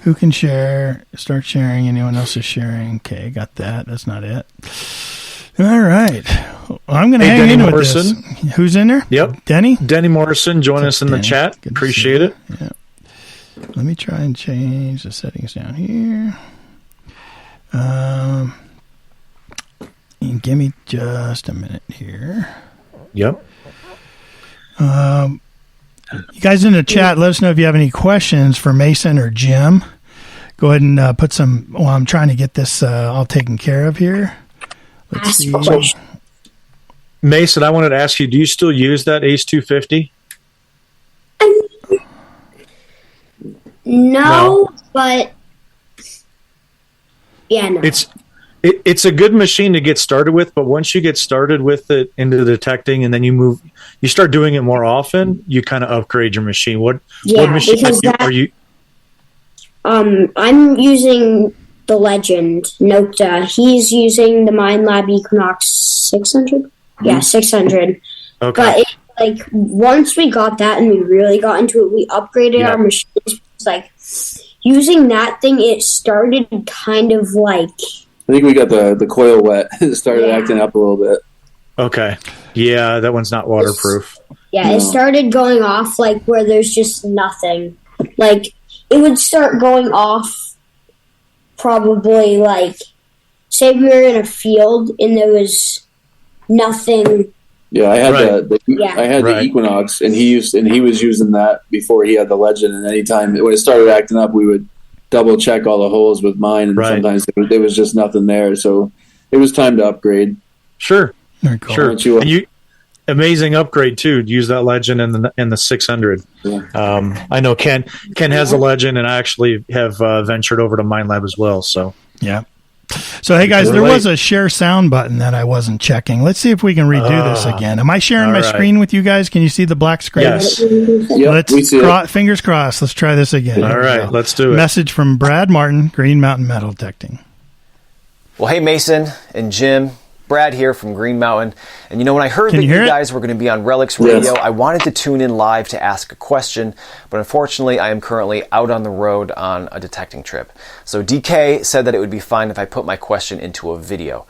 B: Who can share? Start sharing. Anyone else is sharing? Okay, got that. That's not it. All right. I'm going to hang in with this. Who's in there?
C: Yep. Denny Morrison, join us in the chat. Good Appreciate it.
B: Yeah. Let me try and change the settings down here. Give me just a minute here.
C: Yep.
B: You guys in the chat, let us know if you have any questions for Mason or Jim. Go ahead and put some. Well, I'm trying to get this all taken care of here. Let's see.
C: Mason, I wanted to ask you, do you still use that Ace 250?
E: No, but yeah, no.
C: It's a good machine to get started with, but once you get started with it into detecting, and then you start doing it more often, you kind of upgrade your machine. What machine are you?
E: I'm using the Legend Nocta. He's using the MindLab Equinox 600. Mm-hmm. Yeah, 600.
C: Okay.
E: But once we got that and we really got into it, we upgraded our machines. Using that thing, it started kind of like.
D: I think we got the coil wet. It started acting up a little bit.
C: Okay. Yeah, that one's not waterproof.
E: It started going off where there's just nothing. It would start going off probably say we were in a field and there was nothing.
D: Yeah, I had the Equinox, and he was using that before he had the Legend. And anytime when it started acting up, we would double check all the holes with mine, and sometimes there was just nothing there. So it was time to upgrade.
C: Sure,
B: very cool.
C: Sure. And amazing upgrade too. To use that Legend and the 600. Yeah. I know Ken has a Legend, and I actually have ventured over to MindLab as well. So
B: yeah. So, hey, guys, there was a share sound button that I wasn't checking. Let's see if we can redo this again. Am I sharing my screen with you guys? Can you see the black screen?
C: Yes.
D: Yep, we see it.
B: Fingers crossed. Let's try this again.
C: All right, let's do it.
B: Message from Brad Martin, Green Mountain Metal Detecting.
F: Well, hey, Mason and Jim. Brad here from Green Mountain. And when I heard that you guys were going to be on Relics Radio, I wanted to tune in live to ask a question, but unfortunately I am currently out on the road on a detecting trip. So DK said that it would be fine if I put my question into a video.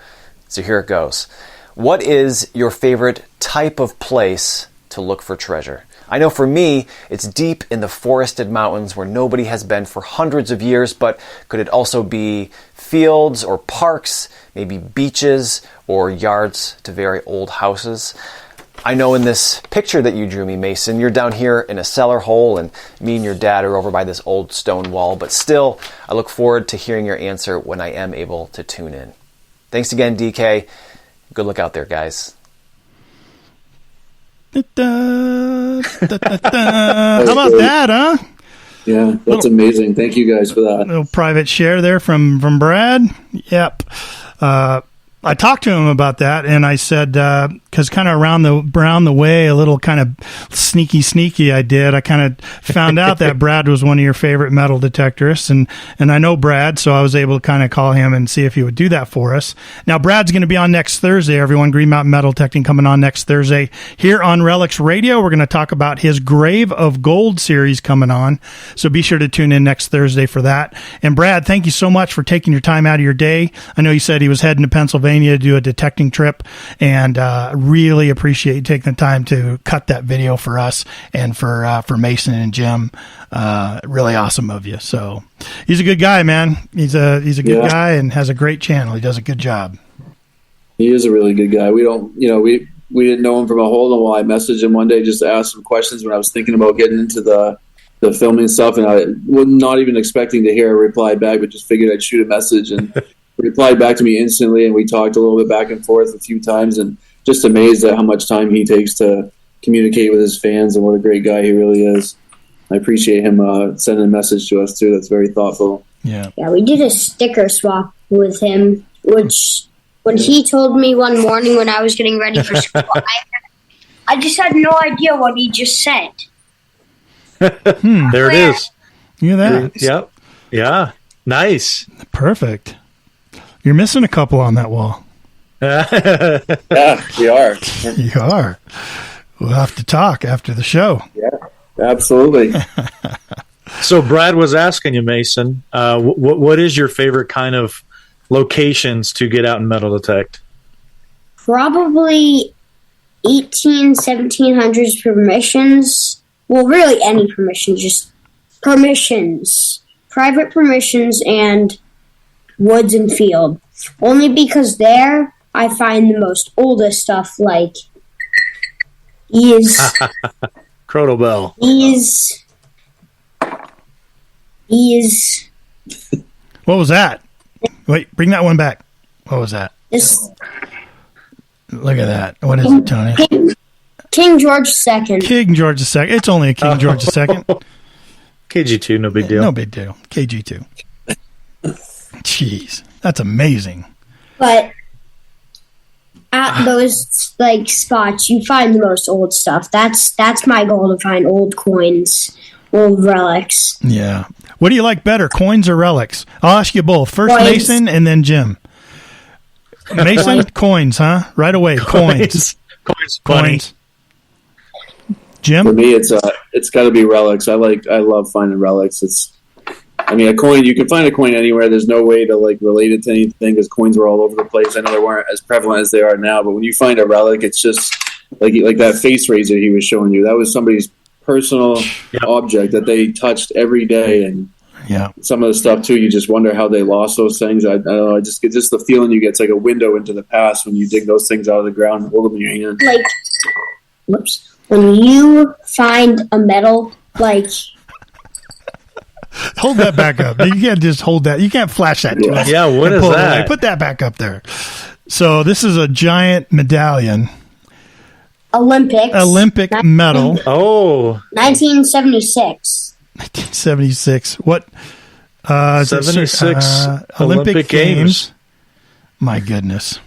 F: So here it goes. What is your favorite type of place to look for treasure? I know for me, it's deep in the forested mountains where nobody has been for hundreds of years, but could it also be fields or parks, maybe beaches or yards to very old houses? I know in this picture that you drew me, Mason, you're down here in a cellar hole, and me and your dad are over by this old stone wall, but still, I look forward to hearing your answer when I am able to tune in. Thanks again, DK. Good luck out there, guys.
B: How about that, huh?
D: Yeah, that's amazing. Thank you guys for that.
B: Little private share there from Brad. Yep. I talked to him about that, and I said, because kind of around the way, a little kind of sneaky I did. I kind of found out that Brad was one of your favorite metal detectorists, and I know Brad, so I was able to kind of call him and see if he would do that for us. Now, Brad's going to be on next Thursday, everyone. Green Mountain Metal Detecting coming on next Thursday here on Relics Radio. We're going to talk about his Grave of Gold series coming on, so be sure to tune in next Thursday for that. And Brad, thank you so much for taking your time out of your day. I know you said he was heading to Pennsylvania to do a detecting trip, and really appreciate you taking the time to cut that video for us and for Mason and Jim. Really awesome of you. So he's a good guy, man. He's a good guy and has a great channel. He does a good job.
D: He is a really good guy. We don't, we didn't know him from a hole in the wall. I messaged him one day just to ask some questions when I was thinking about getting into the filming stuff, and I was not even expecting to hear a reply back, but just figured I'd shoot a message, and replied back to me instantly, and we talked a little bit back and forth a few times, and just amazed at how much time he takes to communicate with his fans and what a great guy he really is. I appreciate him sending a message to us too. That's very thoughtful.
B: Yeah,
E: we did a sticker swap with him, which when he told me one morning when I was getting ready for school, I just had no idea what he just said.
C: There it is.
B: Look at that.
C: Yep. Yeah. Nice.
B: Perfect. You're missing a couple on that wall.
D: Yeah, you are.
B: You are. We'll have to talk after the show.
D: Yeah, absolutely.
C: So Brad was asking you, Mason, what is your favorite kind of locations to get out and metal detect?
E: probably 1700s permissions. Well, really any permissions, just permissions. Private permissions and woods and field. Only because there I find the most oldest stuff, like
C: Crotobell.
B: What was that? Wait, bring that one back. What was that? Look at that. What is it, Tony?
E: King George II.
B: King George II. It's only a King George II.
C: KG2, no big deal.
B: No big deal. KG2. Jeez, that's amazing.
E: But at those spots, you find the most old stuff. That's my goal, to find old coins, old relics.
B: Yeah. What do you like better, coins or relics? I'll ask you both. First
E: Coins.
B: Mason and then Jim. Mason, coins, huh? Right away, coins.
C: Coins.
B: Jim?
D: For me, it's got to be relics. I love finding relics. A coin, you can find a coin anywhere. There's no way to relate it to anything because coins were all over the place. I know they weren't as prevalent as they are now, but when you find a relic, it's just like that face razor he was showing you. That was somebody's personal object that they touched every day, and some of the stuff too, you just wonder how they lost those things. I don't know. It's just the feeling you get. It's like a window into the past when you dig those things out of the ground and hold them in your hand.
E: When you find a medal,
B: hold that back up. You can't just hold that. You can't flash that to us.
C: Yeah, what is that?
B: Put that back up there. So this is a giant medallion. Olympic medal.
C: Oh.
E: 1976.
B: 1976. What?
C: 76 Olympic Games.
B: My goodness.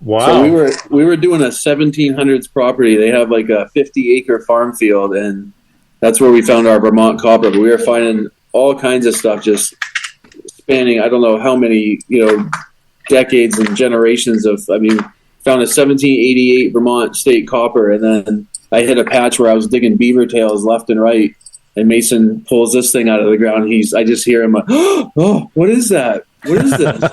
C: Wow.
D: So we were doing a 1700s property. They have like a 50-acre farm field, and that's where we found our Vermont copper. But we were finding all kinds of stuff just spanning, I don't know how many, decades and generations of, found a 1788 Vermont state copper, and then I hit a patch where I was digging beaver tails left and right, and Mason pulls this thing out of the ground. I just hear him, oh, what is that? What is this?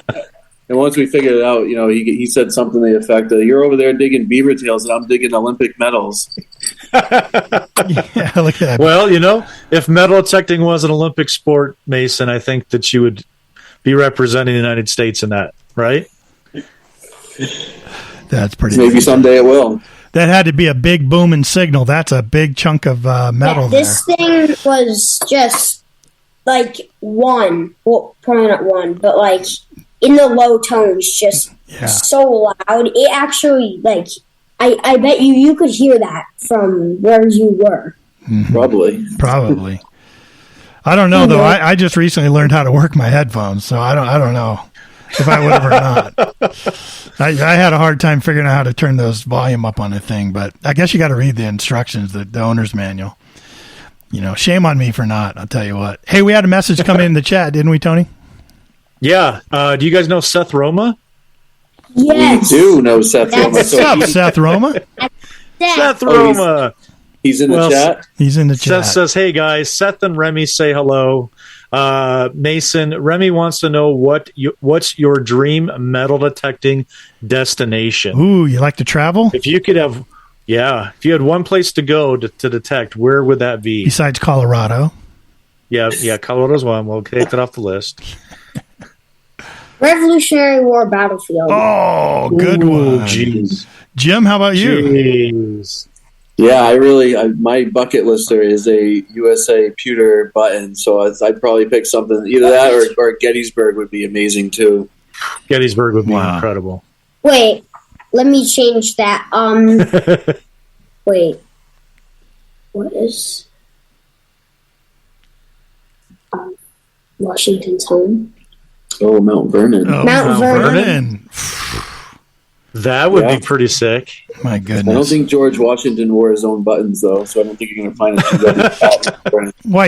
D: And once we figured it out, he said something to the effect of, "You're over there digging beaver tails, and I'm digging Olympic medals."
B: Yeah, look at that.
C: Well, if metal detecting was an Olympic sport, Mason, I think that you would be representing the United States in that, right?
B: That's pretty.
D: Maybe someday it will.
B: That had to be a big booming signal. That's a big chunk of metal.
E: This thing was just one. Well, probably not one, but in the low tones, just so loud. It actually, I bet you could hear that from where you were.
B: Mm-hmm.
D: Probably.
B: I don't know, though. I just recently learned how to work my headphones, so I don't know if I would have or not. I had a hard time figuring out how to turn those volume up on the thing, but I guess you got to read the instructions, the owner's manual. Shame on me for not, I'll tell you what. Hey, we had a message come in the chat, didn't we, Tony?
C: Yeah. Do you guys know Seth Roma?
E: Yes.
D: We do know Seth Roma.
B: What's up, Seth Roma?
C: Seth Roma.
D: He's in the chat?
B: He's in the chat.
C: Seth says, hey, guys, Seth and Remy say hello. Mason, Remy wants to know what's your dream metal detecting destination?
B: Ooh, you like to travel?
C: If you could have, if you had one place to go to detect, where would that be?
B: Besides Colorado.
C: Yeah, Colorado's one. We'll take that off the list.
E: Revolutionary War battlefield.
B: Oh, good one.
C: Jeez.
B: Jim, how about you?
C: Jeez.
D: Yeah, my bucket lister is a USA pewter button, so I'd probably pick something, either that or Gettysburg would be amazing too.
C: Gettysburg would be incredible.
E: Wait, let me change that. Wait, what is Washington's home?
D: Oh, Mount Vernon.
B: Oh,
E: Mount Vernon.
C: That would be pretty sick.
B: My goodness.
D: I don't think George Washington wore his own buttons, though, so I don't think you're going to find a
B: Why,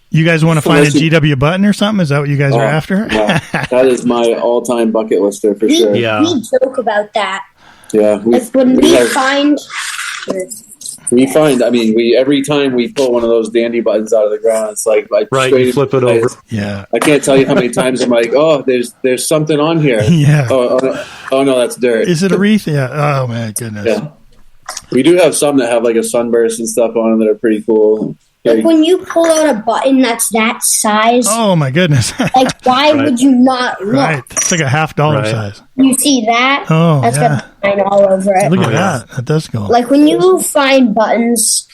B: you guys want to find a GW button or something? Is that what you guys are after?
D: Yeah. That is my all-time bucket lister for sure.
C: Yeah.
E: We joke about that.
D: Yeah. Every time we pull one of those dandy buttons out of the ground, it's like
C: you flip it over.
B: Yeah.
D: I can't tell you how many times I'm like, oh, there's something on here.
B: Yeah.
D: Oh no, that's dirt.
B: Is it a wreath? Yeah. Oh my goodness.
D: Yeah. We do have some that have like a sunburst and stuff on them that are pretty cool.
E: Like when you pull out a button that's that size.
B: Oh my goodness.
E: Like why would you not look?
B: Right. It's like a $50 size.
E: You see that?
B: Oh,
E: that's got a sign all over it.
B: Look at that. That does go.
E: Like when you find buttons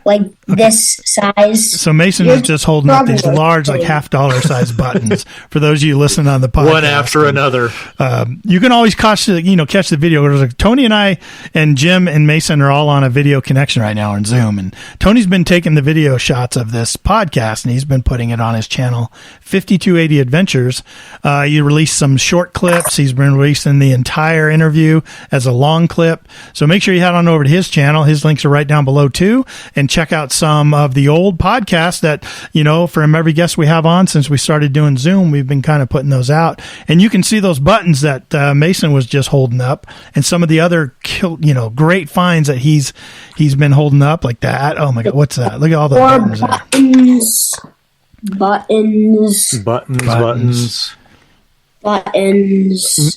E: like this size.
B: So Mason is just holding up these large, like $50 size buttons for those of you listening on the podcast.
C: One after another.
B: You can always catch the video. Like Tony and I and Jim and Mason are all on a video connection right now on Zoom. And Tony's been taking the video shots of this podcast and he's been putting it on his channel, 5280 Adventures. He released some short clips. He's been releasing the entire interview as a long clip. So make sure you head on over to his channel. His links are right down below too. And check out some of the old podcasts that, from every guest we have on since we started doing Zoom, we've been kind of putting those out. And you can see those buttons that Mason was just holding up and some of the other, great finds that he's been holding up like that. Oh my God, what's that? Look at all the
E: buttons.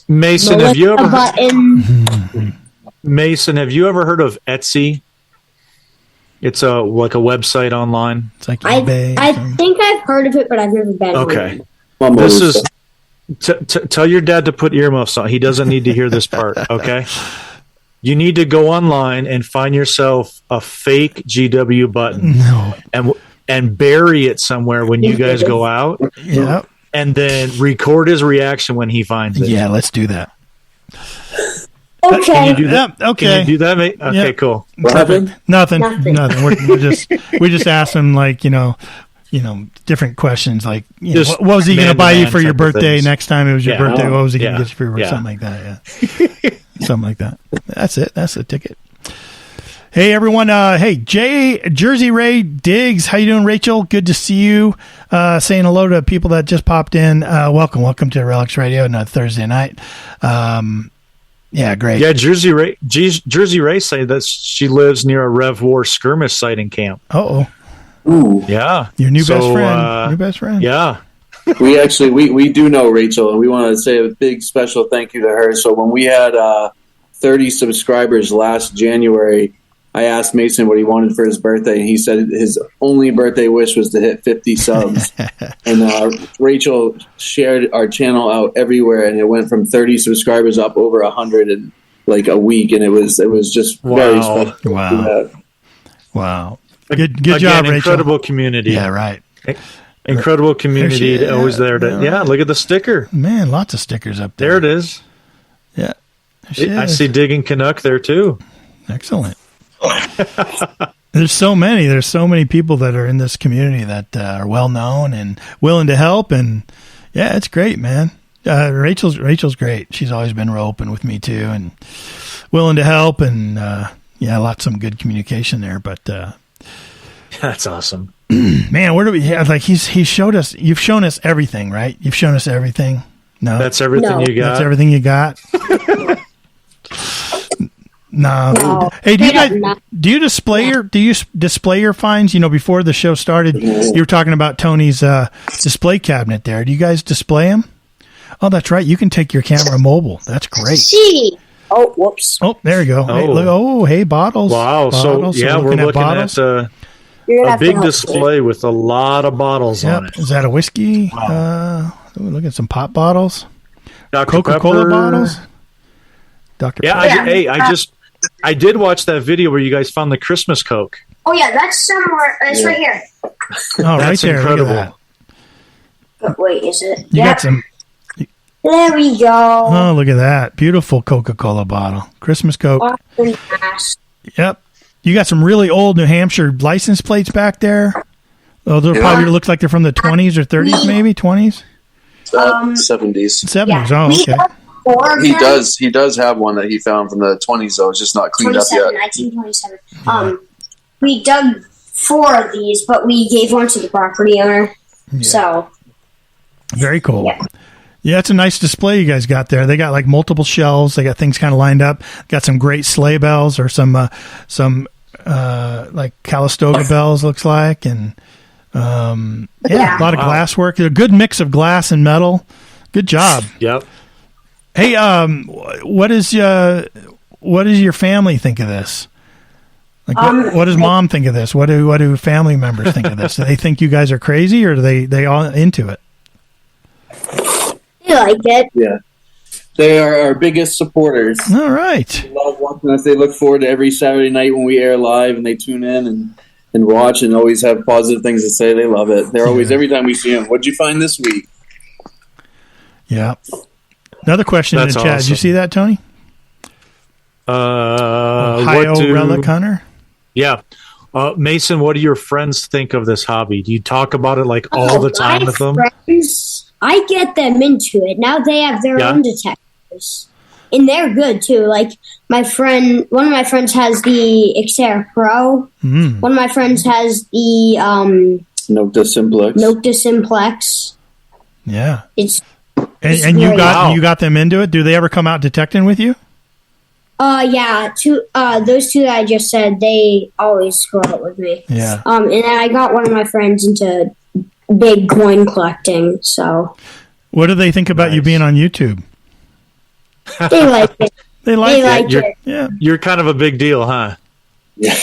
C: Mason, have you ever heard of Etsy? It's like a website online.
B: It's like
E: eBay. I think I've heard of it, but I've never been.
C: Okay. This is tell your dad to put earmuffs on. He doesn't need to hear this part. Okay. You need to go online and find yourself a fake GW button, and bury it somewhere when you guys go out.
B: Yeah.
C: And then record his reaction when he finds it.
B: Yeah, let's do that.
E: Okay.
C: Can you do that?
B: Yeah, okay.
C: Can you do that, mate? Okay, cool.
D: What happened?
B: Nothing. We just asked him different questions like what was he going to buy you for your birthday next time it was your birthday? What was he going to get you for your birthday? Something like that. Yeah. Something like that. That's it. That's the ticket. Hey everyone. Hey Jersey Ray Diggs. How you doing, Rachel? Good to see you. Saying hello to people that just popped in. Welcome to Relics Radio on a Thursday night. Yeah, great.
C: Yeah, Jersey Ray say that she lives near a Rev War skirmish sighting camp.
B: Oh.
D: Ooh.
C: Yeah.
B: Your new best friend. New best friend.
C: Yeah.
D: We do know Rachel, and we want to say a big special thank you to her. So when we had 30 subscribers last January, I asked Mason what he wanted for his birthday, and he said his only birthday wish was to hit 50 subs. And Rachel shared our channel out everywhere, and it went from 30 subscribers up over 100 in like a week, and it was just very special.
B: Wow. Good job, Rachel.
C: Incredible community.
B: Yeah, right.
C: Incredible community. Always there. Look at the sticker.
B: Man, lots of stickers up there.
C: There it is.
B: Yeah.
C: I see Digging Canuck there too.
B: Excellent. There's so many people that are in this community that are well known and willing to help, and yeah, it's great, man. Rachel's great. She's always been real open with me too, and willing to help, and lots of good communication there. But
C: that's awesome,
B: man. Where do we have he showed us? You've shown us everything, right? You've shown us everything. No,
C: that's everything you got.
B: That's everything you got. No. Hey, do you display your finds? Before the show started, you were talking about Tony's display cabinet there. Do you guys display them? Oh, that's right. You can take your camera mobile. That's great.
E: See. Oh, whoops.
B: Oh, there you go.
C: Oh.
B: Hey, look, hey, bottles.
C: Wow.
B: Bottles.
C: We're looking at a big display with a lot of bottles on it.
B: Is that a whiskey? Wow. Look at some pop bottles.
C: Dr.
B: Coca-Cola
C: Pepper.
B: bottles. Dr.
C: Pepper. I did watch that video where you guys found the Christmas Coke.
E: Oh yeah, that's somewhere. It's right here.
B: Oh, right there.
C: Incredible.
B: Look at
E: that. Wait, is it?
B: You got some.
E: There we go.
B: Oh, look at that. Beautiful Coca-Cola bottle. Christmas Coke. Yep. You got some really old New Hampshire license plates back there. Oh, they'll probably look like they're from the 20s or 30s, maybe 20s.
D: 70s.
B: 70s. Yeah. Oh, okay.
D: He does have one that he found from the 20s, though. It's just not cleaned up yet.
E: 1927. We dug 4 of these, but we gave one to the property owner. Yeah. So
B: very cool. Yeah, it's a nice display you guys got there. They got like multiple shelves. They got things kind of lined up. Got some great sleigh bells or some like Calistoga bells, looks like, and a lot of glass work. A good mix of glass and metal. Good job.
C: Yep.
B: Hey, what does your family think of this? Like, what does Mom think of this? What do family members think of this? Do they think you guys are crazy, or are they all into it?
E: They like it.
D: Yeah. They are our biggest supporters.
B: All right.
D: They love watching us. They look forward to every Saturday night when we air live, and they tune in and watch and always have positive things to say. They love it. They're always, every time we see them, what'd you find this week?
B: Yeah. Another question in the chat. Awesome. Did you see that, Tony? Ohio Relic Hunter?
C: Yeah. Mason, what do your friends think of this hobby? Do you talk about it like all the time with them?
E: Friends, I get them into it. Now they have their own detectors. And they're good too. Like one of my friends has the Xer Pro. One of my friends has the
D: Noctis
E: Simplex.
B: Yeah.
E: It's
B: and you got them into it? Do they ever come out detecting with you?
E: Yeah. Those two that I just said, they always go out with me.
B: Yeah.
E: And then I got one of my friends into big coin collecting. So.
B: What do they think about you being on YouTube?
E: They like it.
B: They like
E: it.
B: Yeah.
C: You're kind of a big deal, huh?
D: Yeah.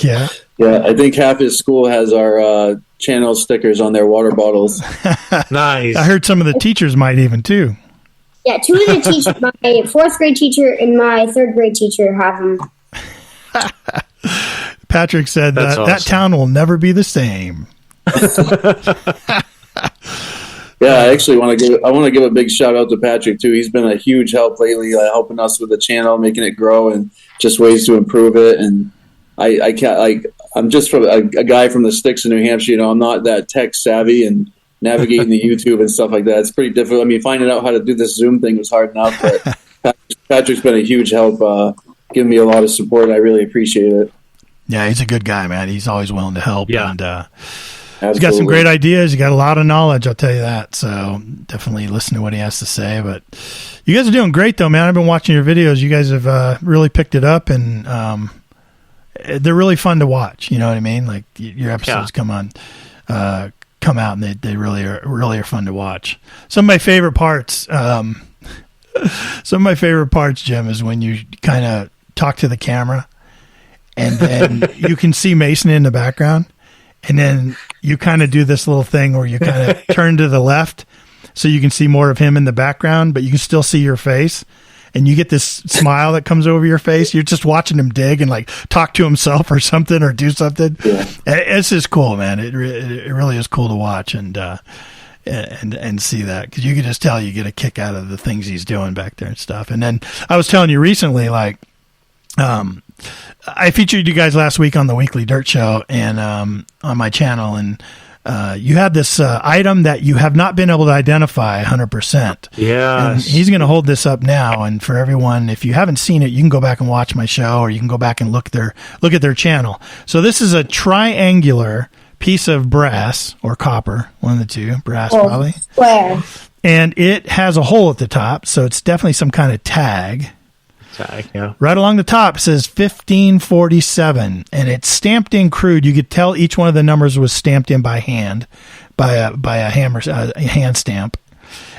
B: Yeah.
D: Yeah. I think half his school has our channel stickers on their water bottles.
C: Nice.
B: I heard some of the teachers might even too.
E: Yeah, two of the teachers, my fourth grade teacher and my third grade teacher have them.
B: Patrick said
C: awesome.
B: That town will never be the same.
D: Yeah, I actually want to give a big shout out to Patrick too. He's been a huge help lately, helping us with the channel, making it grow, and just ways to improve it. And I can't I'm just from a guy from the sticks in New Hampshire. I'm not that tech savvy, and navigating the YouTube and stuff like that, it's pretty difficult. I mean, finding out how to do this Zoom thing was hard enough, but Patrick's been a huge help, giving me a lot of support. I really appreciate it.
B: Yeah, he's a good guy, man. He's always willing to help.
C: Yeah.
B: And he's got some great ideas. He's got a lot of knowledge, I'll tell you that. So definitely listen to what he has to say. But you guys are doing great, though, man. I've been watching your videos. You guys have really picked it up, and they're really fun to watch. You know what I mean? Like your episodes come out, and they really are fun to watch. Some of my favorite parts, Jim, is when you kind of talk to the camera, and then you can see Mason in the background, and then you kind of do this little thing where you kind of turn to the left so you can see more of him in the background, but you can still see your face. And you get this smile that comes over your face. You're just watching him dig and like talk to himself or something or do something. Yeah. It's just cool, man. It really is cool to watch and see that, because you can just tell you get a kick out of the things he's doing back there and stuff. And then I was telling you recently, like, I featured you guys last week on the Weekly Dirt Show and on my channel, and you had this item that you have not been able to identify 100%.
C: Yeah.
B: And he's going to hold this up now. And for everyone, if you haven't seen it, you can go back and watch my show, or you can go back and look at their channel. So this is a triangular piece of brass or copper, one of the two, brass probably.
E: Square.
B: And it has a hole at the top, so it's definitely some kind of tag.
C: Yeah.
B: Right along the top it says 1547, and it's stamped in crude. You could tell each one of the numbers was stamped in by hand, by a hammer, a hand stamp.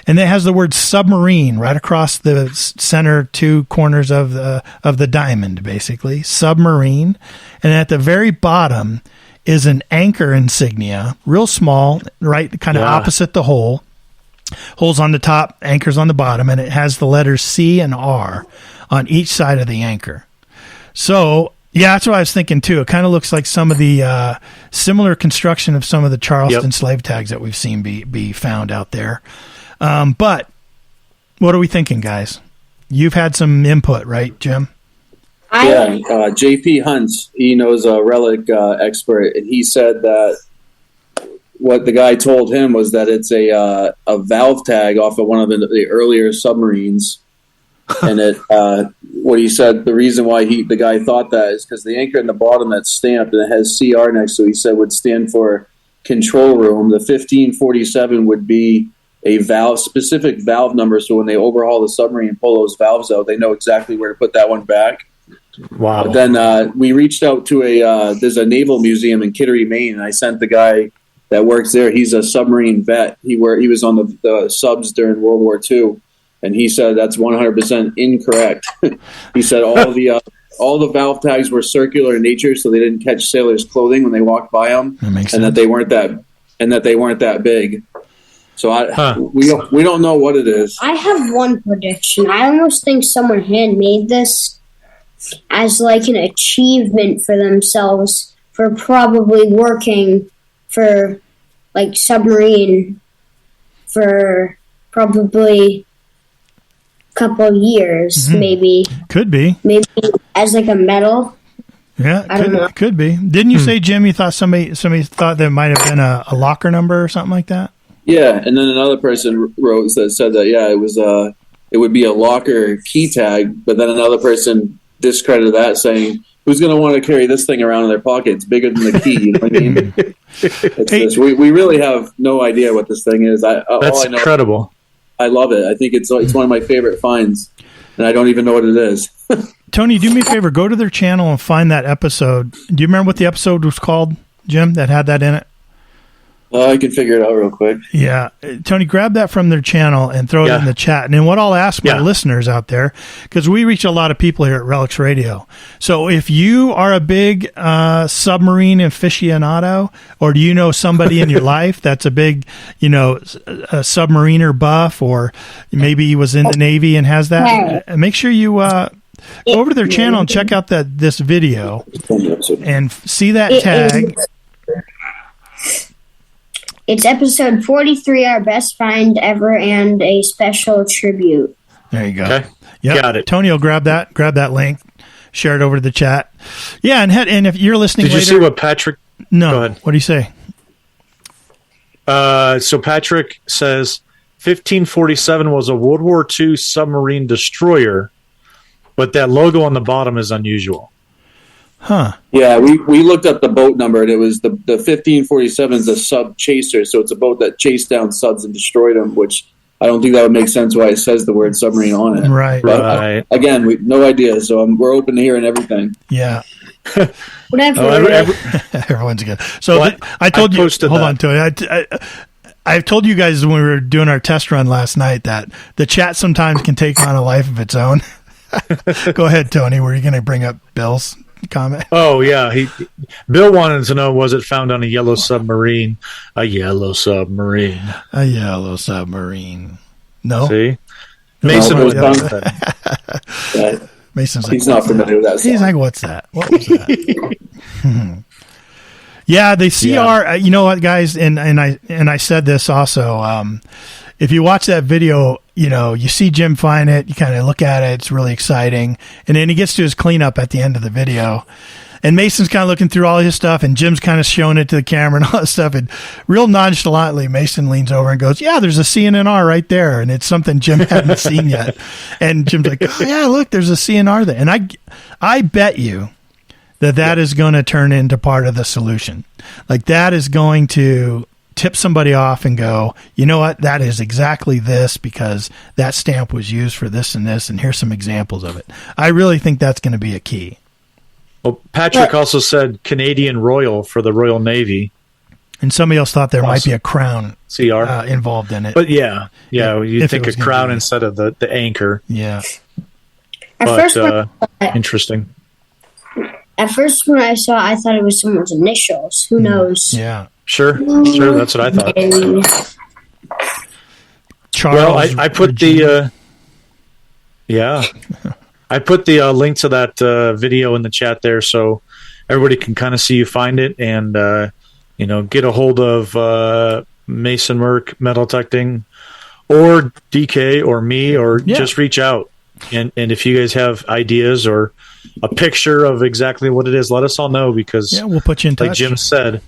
B: And it has the word submarine right across the center two corners of the diamond, basically submarine. And at the very bottom is an anchor insignia, real small, right, kind of opposite the hole. Holes on the top, anchors on the bottom, and it has the letters C and R on each side of the anchor. So, yeah, that's what I was thinking too. It kind of looks like some of the similar construction of some of the Charleston slave tags that we've seen be found out there. But what are we thinking, guys? You've had some input, right, Jim?
D: JP Hunt, he knows a relic expert, and he said that what the guy told him was that it's a valve tag off of one of the earlier submarines. And what he said, the reason why the guy thought that is because the anchor in the bottom that's stamped and it has CR next to it, he said would stand for control room. The 1547 would be a specific valve number, so when they overhaul the submarine and pull those valves out, they know exactly where to put that one back.
C: Wow.
D: But then we reached out to there's a naval museum in Kittery, Maine, and I sent the guy that works there. He's a submarine vet. He was on the subs during World War II. And he said that's 100% incorrect. He said all the valve tags were circular in nature, so they didn't catch sailors' clothing when they walked by them, that they weren't that big. So we don't know what it is.
E: I have one prediction. I almost think someone handmade this as like an achievement for themselves for probably working for like submarine for probably a couple of years, maybe.
B: Could be.
E: Maybe as like a medal.
B: Yeah,
E: I don't know.
B: Could be. Didn't you say, Jim, you thought somebody thought there might have been a locker number or something like that?
D: Yeah, and then another person said that it would be a locker key tag, but then another person discredited that, saying, "Who's going to want to carry this thing around in their pocket? It's bigger than the key." You know what I mean? We really have no idea what this thing is.
C: That's incredible.
D: I love it. I think it's one of my favorite finds, and I don't even know what it is.
B: Tony, do me a favor. Go to their channel and find that episode. Do you remember what the episode was called, Jim, that had that in it?
D: I can figure it out real quick.
B: Yeah. Tony, grab that from their channel and throw it in the chat. And then what I'll ask my listeners out there, because we reach a lot of people here at Relics Radio. So if you are a big submarine aficionado, or do you know somebody in your life that's a big, a submariner buff, or maybe he was in the Navy and has that, make sure you go over to their channel and check out this video and see that tag.
E: It's episode 43, our best find ever, and a special tribute.
B: There you go.
C: Okay.
B: Yep.
C: Got it.
B: Tony will grab that link, share it over to the chat. Yeah, and if you're listening later...
C: Did you see what Patrick...
B: No.
C: Go ahead.
B: What do you say?
C: So Patrick says 1547 was a World War II submarine destroyer, but that logo on the bottom is unusual.
B: Huh.
D: Yeah, we looked up the boat number, and it was the 1547 is a sub chaser, so it's a boat that chased down subs and destroyed them, which I don't think that would make sense why it says the word submarine on it.
B: Right.
D: But again, no idea, so we're open to hearing everything.
B: Yeah.
E: Whatever.
B: Everyone's good. So I told you, hold on, Tony. I told you guys when we were doing our test run last night that the chat sometimes can take on a life of its own. Go ahead, Tony. Were you going to bring up Bill's comment?
C: Oh, yeah. Bill wanted to know, was it found on a yellow submarine? A yellow submarine.
B: A yellow submarine. No.
C: See? Mason was done.
B: Mason's like,
D: he's not familiar with that song.
B: He's like, what's that? What was that? Yeah, the CR, you know what, guys, and I said this also, if you watch that video, you see Jim find it, you kind of look at it, it's really exciting, and then he gets to his cleanup at the end of the video, and Mason's kind of looking through all his stuff, and Jim's kind of showing it to the camera and all that stuff, and real nonchalantly, Mason leans over and goes, "Yeah, there's a CNR right there," and it's something Jim hadn't seen yet, and Jim's like, "Oh, yeah, look, there's a CNR there," and I bet you that is going to turn into part of the solution. Like, that is going to tip somebody off and go, you know what, that is exactly this because that stamp was used for this, and here's some examples of it. I really think that's going to be a key. Well,
C: Patrick also said Canadian Royal for the Royal Navy.
B: And somebody else thought there might be a crown
C: CR
B: involved in it.
C: But you'd think a crown instead of the anchor.
B: Yeah.
C: Interesting.
E: At first, when I saw it, I thought it was someone's initials. Who knows?
B: Yeah.
C: Sure. That's what I thought.
B: Charles.
C: Well, I put the I put the link to that video in the chat there, so everybody can kind of see you find it, and get a hold of Mason Merc Metal Detecting, or DK, or me, or just reach out. And if you guys have ideas or a picture of exactly what it is, let us all know, because
B: we'll put you in touch.
C: Like Jim said,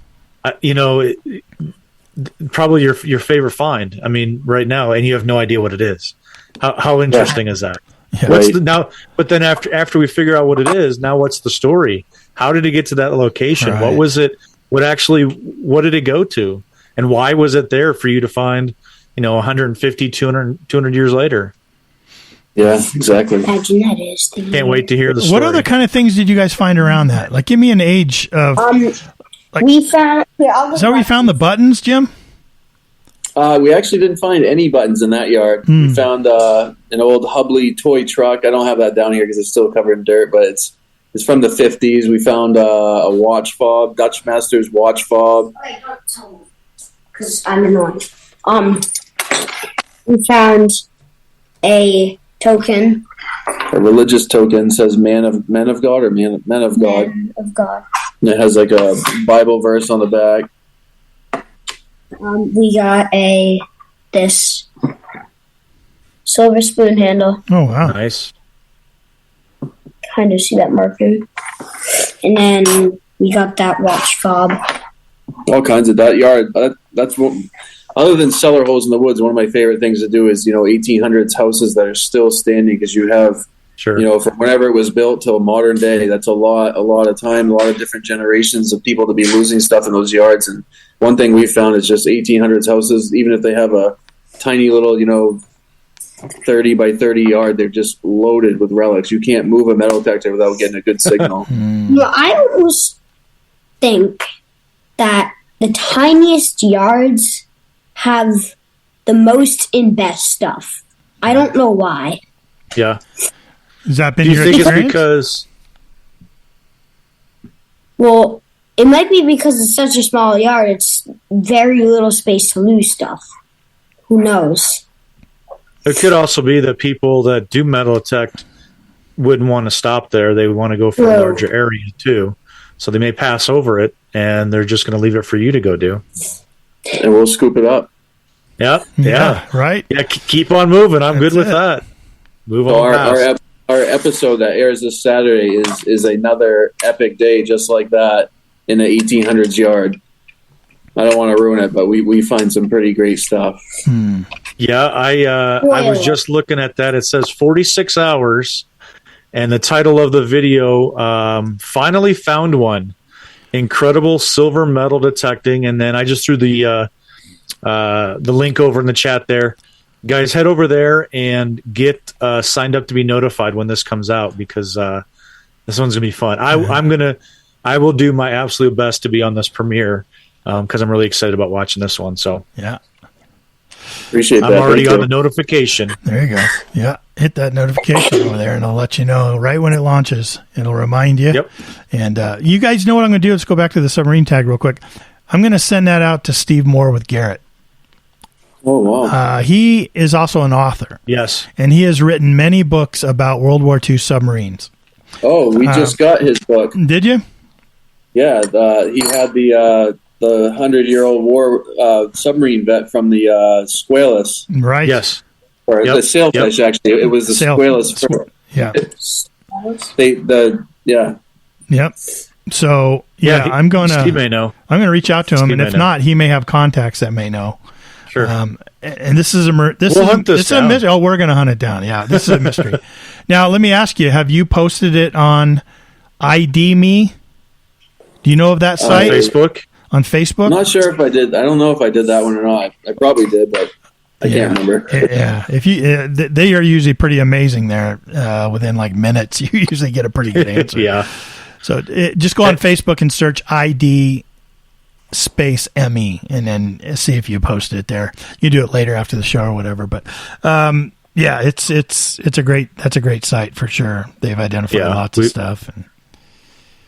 C: probably your favorite find. I mean, right now, and you have no idea what it is. How interesting is that? Yeah. But then after we figure out what it is, now what's the story? How did it get to that location? Right. What was it? What did it go to? And why was it there for you to find, 150, 200 years later?
D: Yeah, exactly.
E: Imagine that is.
C: Can't wait to hear the story.
B: What other kind of things did you guys find around that? Like, give me an age of...
E: we found...
B: Is that where you found the buttons, Jim?
D: We actually didn't find any buttons in that yard. We found an old Hubley toy truck. I don't have that down here because it's still covered in dirt, but it's from the 50s. We found a watch fob, Dutch Masters watch fob.
E: Wait, don't tell me, because I'm annoyed. We found a token.
D: A religious token, says men of God or men of God.
E: Men of God.
D: And it has like a Bible verse on the back.
E: We got this silver spoon handle.
B: Oh, wow.
C: Nice.
E: Kind of see that marking. And then we got that watch fob.
D: All kinds of that yard. That's what, other than cellar holes in the woods, one of my favorite things to do is, 1800s houses that are still standing, because you have, from whenever it was built till modern day, that's a lot of time, a lot of different generations of people to be losing stuff in those yards. And one thing we found is just 1800s houses, even if they have a tiny little, 30 by 30 yard, they're just loaded with relics. You can't move a metal detector without getting a good signal.
E: I always think that the tiniest yards have the most and best stuff. I don't know why.
C: Yeah.
B: Has that been
C: Do you
B: your
C: think
B: experience?
C: it's because...
E: Well, it might be because it's such a small yard. It's very little space to lose stuff. Who knows?
C: It could also be that people that do metal detect wouldn't want to stop there. They want to go for a larger area too. So they may pass over it, and they're just going to leave it for you to go do.
D: And we'll scoop it up.
C: Yep. Yeah.
B: Right.
C: Yeah. Keep on moving. I'm good with that. Move on.
D: Our episode that airs this Saturday is another epic day, just like that, in the 1800s yard. I don't want to ruin it, but we find some pretty great stuff.
C: Yeah, I was just looking at that. It says 46 hours, and the title of the video, finally found one. Incredible silver metal detecting. And then I just threw the link over in the chat there. Guys, head over there and get signed up to be notified when this comes out, because this one's gonna be fun. I will do my absolute best to be on this premiere, because I'm really excited about watching this one. So
B: yeah,
D: appreciate that.
C: I'm already on the notification.
B: There you go. Yeah, hit that notification over there, and I'll let you know right when it launches. It'll remind you. Yep. And you guys know what I'm going to do. Let's go back to the submarine tag real quick. I'm going to send that out to Steve Moore with Garrett.
D: Oh, wow.
B: He is also an author.
C: Yes.
B: And he has written many books about World War II submarines.
D: Oh, we just got his book.
B: Did you?
D: Yeah. He had the 100-year-old war submarine vet from the Squalus.
B: Right.
C: Yes.
D: Or the sailfish, actually. It was the Squalus.
B: Yeah.
D: Yep.
B: So, I'm going to...
C: Steve may know.
B: I'm going to reach out to him, and if not, he may have contacts that may know.
C: Sure.
B: And this is a
C: hunt this down.
B: a mystery. Oh, we're going to hunt it down. Yeah, this is a mystery. Now, let me ask you: have you posted it on ID Me? Do you know of that site? On Facebook?
D: I'm not sure if I did. I don't know if I did that one or not. I probably did, but I can't remember.
B: Yeah, if you, they are usually pretty amazing there. Within like minutes, you usually get a pretty good answer.
C: Yeah.
B: So just go on Facebook and search ID space ME, and then see if you post it there. You do it later after the show or whatever, but it's a great site for sure. They've identified lots of stuff. And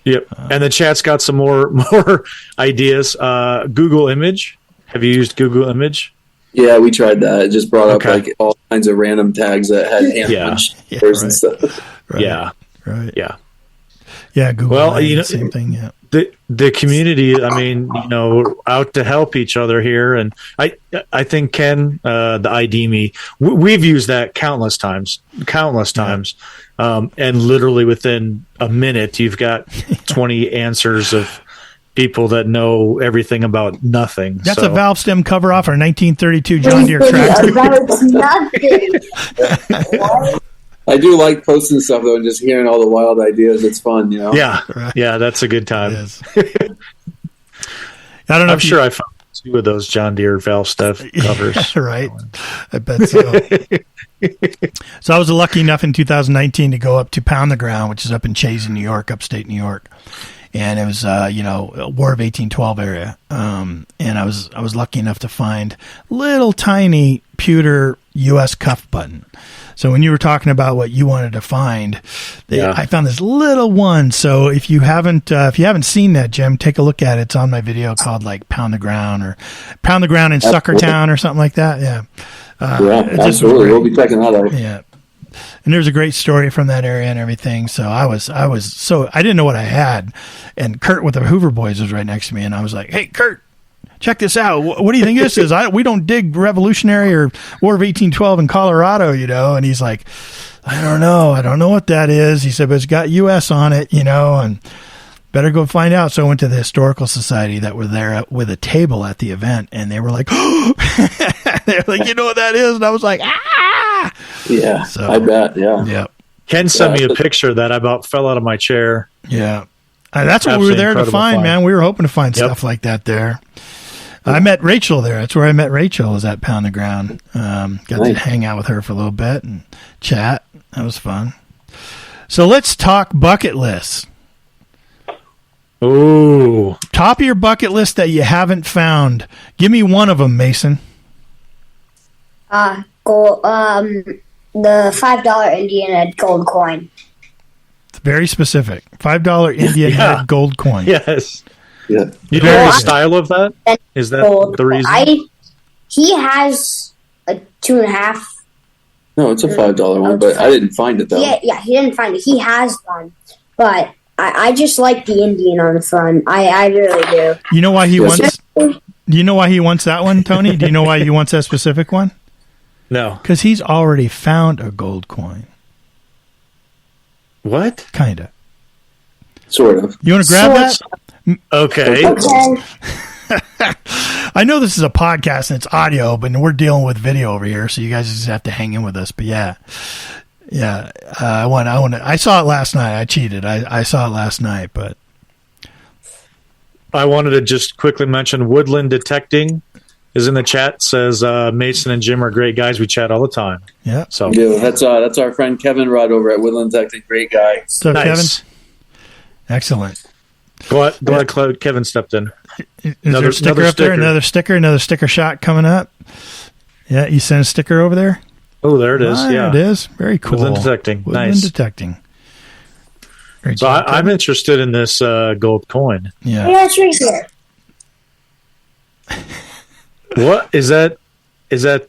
C: yep. And the chat's got some more ideas. Google Image. Have you used Google Image?
D: Yeah, we tried that. It just brought up like all kinds of random tags that had hand and stuff.
B: Right.
C: Yeah.
B: Right.
C: Yeah.
B: Yeah, Google. Well, same thing. Yeah.
C: The community, I mean, out to help each other here, and I think Ken, the ID Me, we've used that countless times, and literally within a minute, you've got 20 answers of people that know everything about nothing.
B: That's a valve stem cover off our 1932 John Deere tractor.
E: About nothing.
D: I do like posting stuff though, and just hearing all the wild ideas. It's fun,
C: Yeah, yeah, that's a good time.
B: I don't know.
C: I'm sure I found 2 of those John Deere valve stuff covers.
B: Right, I bet so. So I was lucky enough in 2019 to go up to Pound the Ground, which is up in Chazy, New York, upstate New York, and it was War of 1812 area. And I was lucky enough to find little tiny pewter U.S. cuff button. So when you were talking about what you wanted to find, I found this little one. So if you haven't seen that, Jim, take a look at it. It's on my video called like Pound the Ground in Suckertown or something like that. Yeah.
D: Absolutely. We'll be checking that out.
B: Yeah. And there's a great story from that area and everything. So I didn't know what I had. And Kurt with the Hoover Boys was right next to me. And I was like, hey, Kurt, check this out. What do you think this is? We don't dig Revolutionary or War of 1812 in Colorado, And he's like, I don't know what that is. He said, but it's got U.S. on it, and better go find out. So I went to the Historical Society that were there with a table at the event, and they were like, they were like, you know what that is? And I was like, ah!
D: Yeah, so, I bet, yeah.
B: Yeah.
C: Ken sent me a picture that I about fell out of my chair.
B: Yeah. That's what we were there to find, man. We were hoping to find stuff like that there. I met Rachel there. That's where I met Rachel, was at Pound the Ground. Got to hang out with her for a little bit and chat. That was fun. So let's talk bucket lists.
C: Ooh.
B: Top of your bucket list that you haven't found. Give me one of them, Mason.
E: The $5 Indian head gold coin.
B: It's very specific. $5 Indian head gold coin.
C: Yes.
D: Yeah.
C: You know the style of that? Is that the reason?
E: He has a 2.5.
D: No, it's a $5 one, but I didn't find it though.
E: Yeah, he didn't find it. He has one, but I just like the Indian on the front. I really do.
B: You know why he wants? Do you know why he wants that one, Tony? Do you know why he wants that specific one?
C: No,
B: because he's already found a gold coin.
C: What?
B: Kinda.
D: Sort of.
B: You want to grab that?
C: Okay.
B: I know this is a podcast and it's audio, but we're dealing with video over here, so you guys just have to hang in with us. But yeah. I saw it last night. I cheated. I saw it last night, but
C: I wanted to just quickly mention Woodland Detecting is in the chat. Says Mason and Jim are great guys. We chat all the time.
B: Yeah.
C: So
D: that's our friend Kevin Rudd over at Woodland Detecting. Great guy.
B: So
C: nice.
B: Kevin. Excellent.
C: Glad Kevin stepped in.
B: Is there a sticker up there? Another sticker shot coming up. Yeah, you sent a sticker over there?
C: Oh, there it is.
B: There it is. Very cool.
C: Woodland Detecting.
B: Woodland Detecting.
C: Great job, I'm interested in this gold coin.
E: Yeah, it's right here.
C: What is that? Is that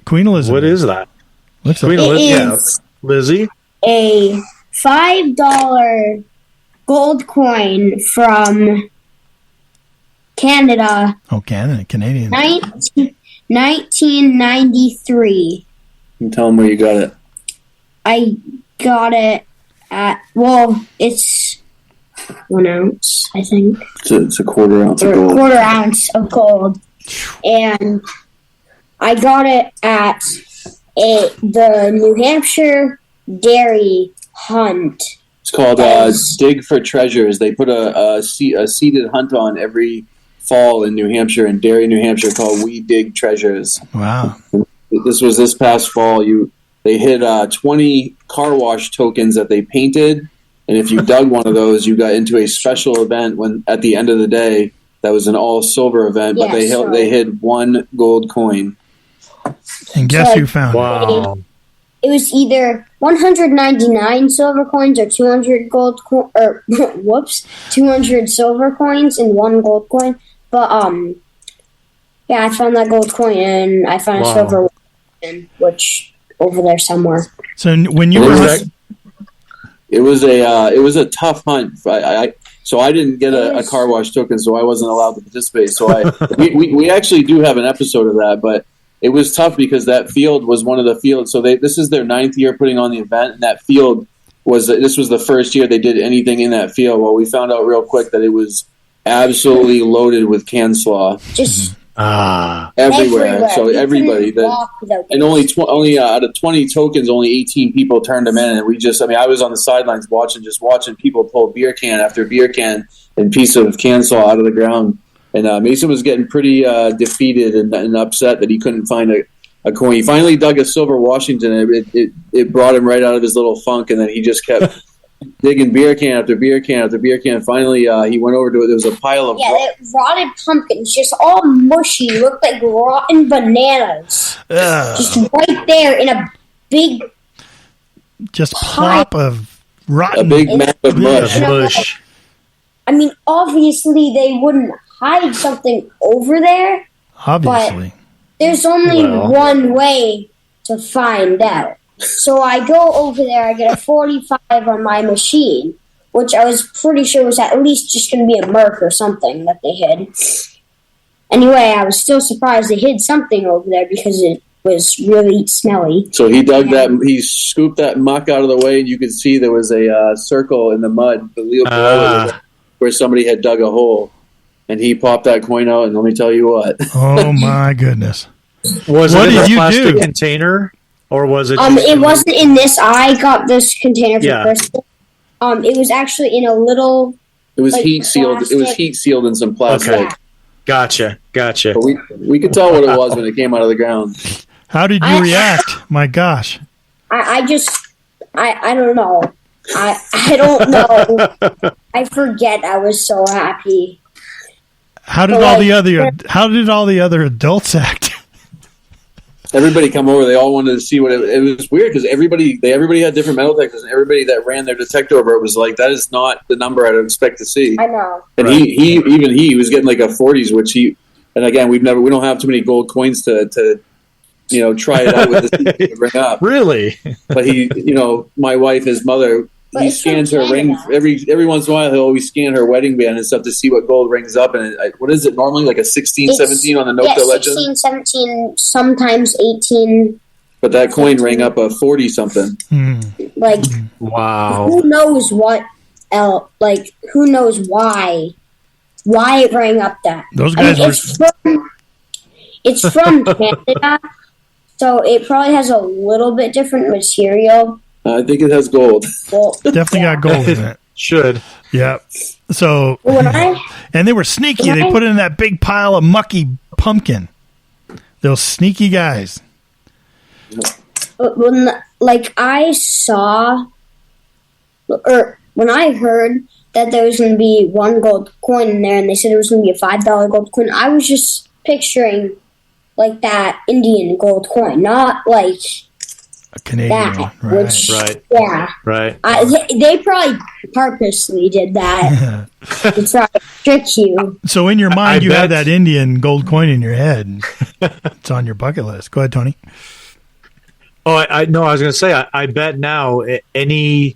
B: Queen Elizabeth?
C: What is that?
B: What's
C: Queen Elizabeth? Yeah. Lizzie?
E: A $5 gold coin from Canada.
B: Oh, Canadian.
E: 1993.
D: And tell them where you got it.
E: I got it at, it's 1 ounce, I think.
D: It's a quarter ounce of gold.
E: Quarter ounce of gold. And I got it at the New Hampshire Dairy Hunt.
D: It's called Dig for Treasures. They put a seeded hunt on every fall in New Hampshire, in Derry, New Hampshire, called We Dig Treasures.
B: Wow.
D: This was this past fall. They hit 20 car wash tokens that they painted, and if you dug one of those, you got into a special event when at the end of the day that was an all silver event, but they hid one gold coin.
B: And guess who found it?
C: Wow.
E: It was either 199 silver coins or 200 gold 200 silver coins and one gold coin. But I found that gold coin and I found a silver one, which over there somewhere.
B: So when you were
D: it was a tough hunt. So I didn't get a car wash token, so I wasn't allowed to participate. So we actually do have an episode of that, but it was tough because that field was one of the fields. So this is their 9th year putting on the event, and that field was the first year they did anything in that field. Well, we found out real quick that it was absolutely loaded with can slaw.
E: Just
D: everywhere. So everybody and only out of 20 tokens, only 18 people turned them in, and I was on the sidelines watching people pull beer can after beer can and piece of can slaw out of the ground. And Mason was getting pretty defeated and upset that he couldn't find a coin. He finally dug a silver Washington, and it brought him right out of his little funk. And then he just kept digging beer can after beer can after beer can. Finally, he went over to it. There was a pile of
E: rotted pumpkins, just all mushy, looked like rotten bananas, just right there in a big,
B: just plop of rotten,
D: a big map of
C: mush.
E: I mean, obviously they wouldn't hide something over there.
B: Obviously,
E: but there's only one way to find out. So I go over there, I get a 45 on my machine, which I was pretty sure was at least just going to be a Merc or something that they hid. Anyway, I was still surprised they hid something over there because it was really smelly.
D: So he dug he scooped that muck out of the way, and you could see there was a circle in the mud below where somebody had dug a hole. And he popped that coin out, and let me tell you what.
B: Oh, my goodness.
C: Was it in a plastic container? Or was it?
E: It wasn't in this. I got this container for Christmas. It was actually in a little.
D: It was heat sealed. It was heat sealed in some plastic.
C: Okay, gotcha.
D: But we could tell what it was when it came out of the ground.
B: How did you react? My gosh.
E: I don't know. I don't know. I forget. I was so happy.
B: How did all the other adults act?
D: Everybody come over. They all wanted to see what it was weird because everybody had different metal detectors, and everybody that ran their detector over it was like, that is not the number I'd expect to see.
E: I know.
D: And he was getting like a 40s, which and again, we don't have too many gold coins to try it out with this to bring up.
C: Really?
D: But my wife, his mother, he scans her ring every once in a while. He'll always scan her wedding band and stuff to see what gold rings up. And what is it normally, like a 16, 17 on the Note Legend?
E: 16, 17, sometimes 18.
D: But that coin rang up a 40 something.
E: Like,
C: wow.
E: Who knows what else? Like, who knows why it rang up that?
B: Those guys
E: it's from Canada, so it probably has a little bit different material.
D: I think it has gold.
B: Definitely got gold in it.
C: Should.
B: Yeah. So, and they were sneaky. They put it in that big pile of mucky pumpkin. Those sneaky guys.
E: When I heard that there was going to be one gold coin in there, and they said it was going to be a $5 gold coin, I was just picturing like that Indian gold coin, not like
B: a Canadian
E: that,
B: one.
C: Right.
E: Yeah.
C: Right.
E: They probably purposely did that to try to trick you.
B: So in your mind, you have that Indian gold coin in your head. It's on your bucket list. Go ahead, Tony.
C: Oh, I was going to say, I bet now any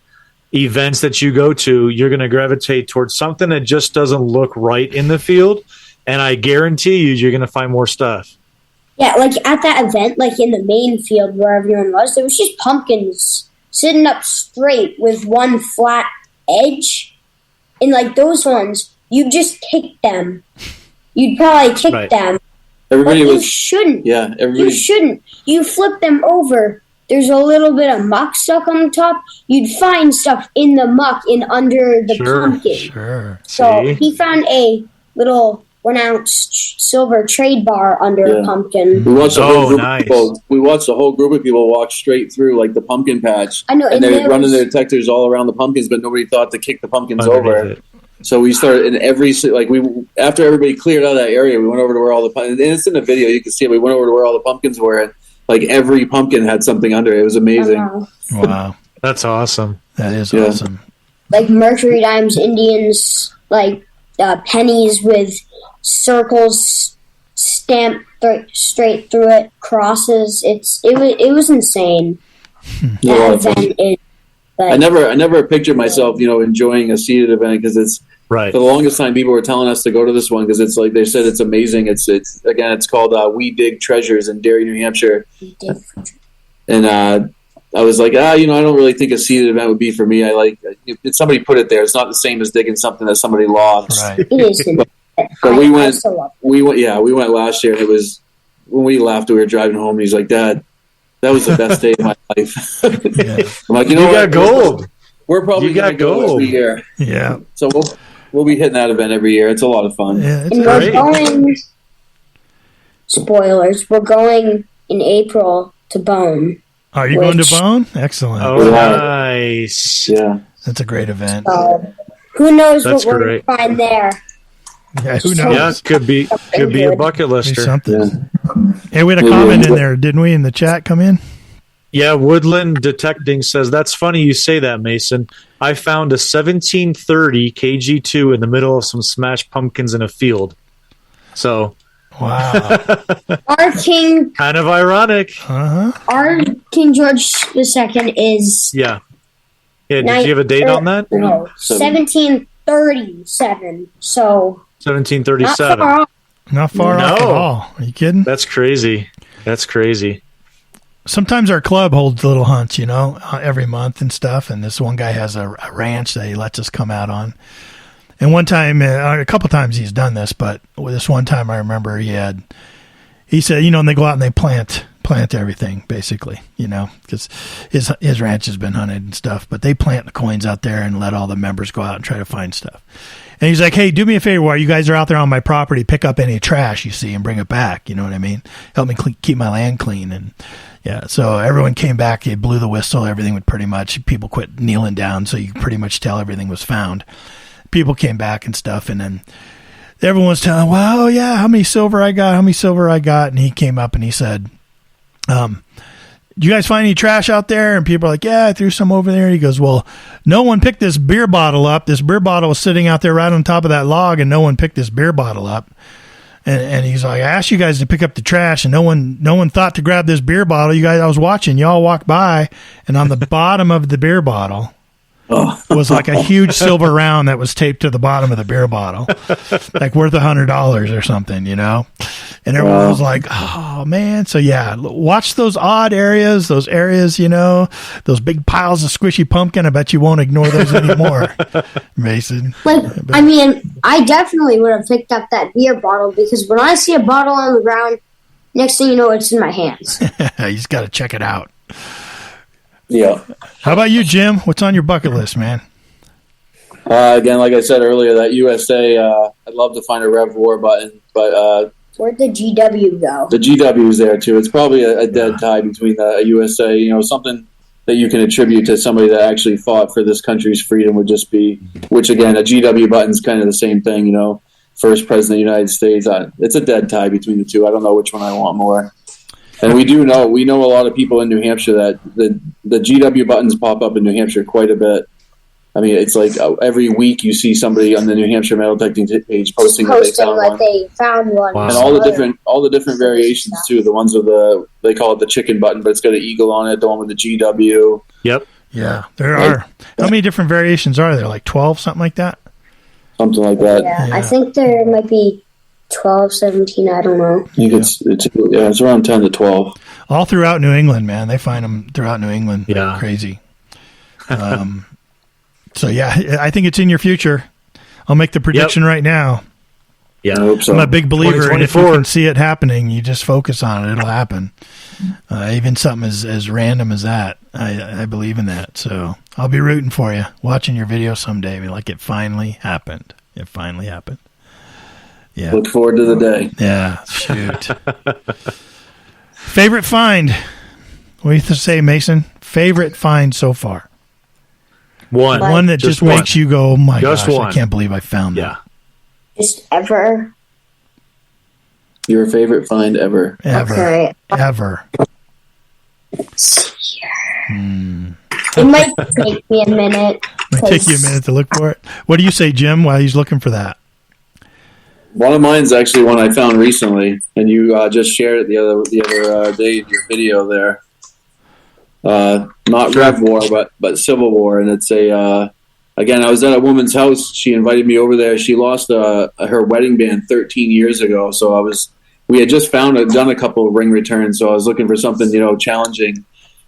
C: events that you go to, you're going to gravitate towards something that just doesn't look right in the field, and I guarantee you're going to find more stuff.
E: Yeah, like at that event, like in the main field where everyone was, there was just pumpkins sitting up straight with one flat edge. And like those ones, you just kick them. You'd probably kick them. You shouldn't.
D: Yeah,
E: you shouldn't. You flip them over. There's a little bit of muck stuck on the top. You'd find stuff in the muck and under the pumpkin.
B: Sure.
E: So he found a little 1-ounce silver trade bar under a pumpkin.
D: We watched a whole group of people walk straight through like the pumpkin patch.
E: I know,
D: and they're running their detectors all around the pumpkins, but nobody thought to kick the pumpkins over. So we started after everybody cleared out of that area, we went over to where all the pumpkins, and it's in the video, you can see it. We went over to where all the pumpkins were, and like every pumpkin had something under it. It was amazing.
B: Wow.
C: That's awesome.
B: That is awesome.
E: Like mercury dimes, Indians, like pennies with circles stamped straight through it, crosses. It was insane.
D: I never pictured myself, enjoying a seated event because it's
C: right.
D: For the longest time, people were telling us to go to this one because it's like they said it's amazing. It's called We Dig Treasures in Derry, New Hampshire, and I was like, I don't really think a seated event would be for me. I like if somebody put it there. It's not the same as digging something that somebody lost.
B: Right.
E: It isn't.
D: But we went last year, and it was when we left. We were driving home, and he's like, "Dad, that was the best day of my life." I'm like, you got gold. We're probably going to go every year.
B: Yeah.
D: So we'll be hitting that event every year. It's a lot of fun.
B: Yeah, it's
E: great. We're going. Spoilers. We're going in April to Bone.
B: Are you going to Bone? Excellent.
C: Oh, nice.
D: Yeah.
B: That's a great event.
E: Who knows
C: That's
E: what we're going to find there?
B: Yeah, who knows?
C: Yeah, could be a bucket lister.
B: Something. Hey, we had a comment in there, didn't we, in the chat come in?
C: Yeah, Woodland Detecting says, that's funny you say that, Mason. I found a 1730 KG2 in the middle of some smashed pumpkins in a field. So,
B: wow.
E: Our king...
C: kind of ironic.
E: Our King George II is...
C: Yeah. Yeah, did you have a date on that?
E: No, 1737. So...
C: 1737.
B: Not far off at all. Are you kidding?
C: That's crazy. That's crazy.
B: Sometimes our club holds little hunts, every month and stuff. And this one guy has a ranch that he lets us come out on. And one time, a couple times he's done this, but this one time I remember he said, and they go out and they plant everything basically, because his ranch has been hunted and stuff, but they plant the coins out there and let all the members go out and try to find stuff. And he's like, hey, do me a favor while you guys are out there on my property, pick up any trash you see and bring it back. You know what I mean? Help me keep my land clean. And yeah, so everyone came back, they blew the whistle, everything would pretty much, people quit kneeling down, so you could pretty much tell everything was found. People came back and stuff, and then everyone was telling, well, yeah, how many silver I got. And he came up and he said, do you guys find any trash out there? And people are like, yeah, I threw some over there. He goes, well, no one picked this beer bottle up. This beer bottle was sitting out there right on top of that log, and no one picked this beer bottle up. And he's like, I asked you guys to pick up the trash, and no one thought to grab this beer bottle. You guys, I was watching, y'all walk by, and on the bottom of the beer bottle was like a huge silver round that was taped to the bottom of the beer bottle, like worth $100 or something, And everyone was like, oh, man. So, yeah, watch those odd areas, those those big piles of squishy pumpkin. I bet you won't ignore those anymore, Mason.
E: I definitely would have picked up that beer bottle, because when I see a bottle on the ground, next thing you know, it's in my hands.
B: You just got to check it out.
D: Yeah.
B: How about you, Jim? What's on your bucket list, man?
D: Again, like I said earlier, that USA, I'd love to find a Rev War button, but
E: where'd the GW go?
D: The GW is there too. It's probably a dead tie between the USA. Something that you can attribute to somebody that actually fought for this country's freedom would just be, which again, a GW button's kind of the same thing. First president of the United States. It's a dead tie between the two. I don't know which one I want more. And we know a lot of people in New Hampshire that the GW buttons pop up in New Hampshire quite a bit. I mean, it's like every week you see somebody on the New Hampshire Metal Detecting page posting that they found one.
C: Wow.
D: And all the different variations too. The ones with they call it the chicken button, but it's got an eagle on it. The one with the GW.
C: Yep.
B: Yeah, there are. How many different variations are there? Like 12, something like that?
D: Something like that.
E: Yeah. I think there might be 12, 17, I don't know.
D: I think it's around 10 to 12.
B: All throughout New England, man. They find them throughout New England.
C: Yeah.
B: Crazy. So, yeah, I think it's in your future. I'll make the prediction right now.
C: Yeah,
D: I hope so.
B: I'm a big believer, and if you can see it happening, you just focus on it. It'll happen. Even something as random as that. I believe in that. So I'll be rooting for you, watching your video someday. Like, it finally happened. It finally happened. Yeah.
D: Look forward to the day.
B: Yeah, shoot. Favorite find? What do you say, Mason? Favorite find so far? One that just makes you go, oh my gosh, I can't believe I found that.
C: Yeah.
E: Just ever.
D: Your favorite find ever?
E: Okay.
B: Ever.
E: It might take me a minute.
B: It might take you a minute to look for it. What do you say, Jim, while he's looking for that?
D: One of mine's actually one I found recently, and you just shared it the other day in your video there. Not Rev War, but Civil War, and it's again, I was at a woman's house. She invited me over there. She lost her wedding band 13 years ago, so we had just done a couple of ring returns, so I was looking for something challenging,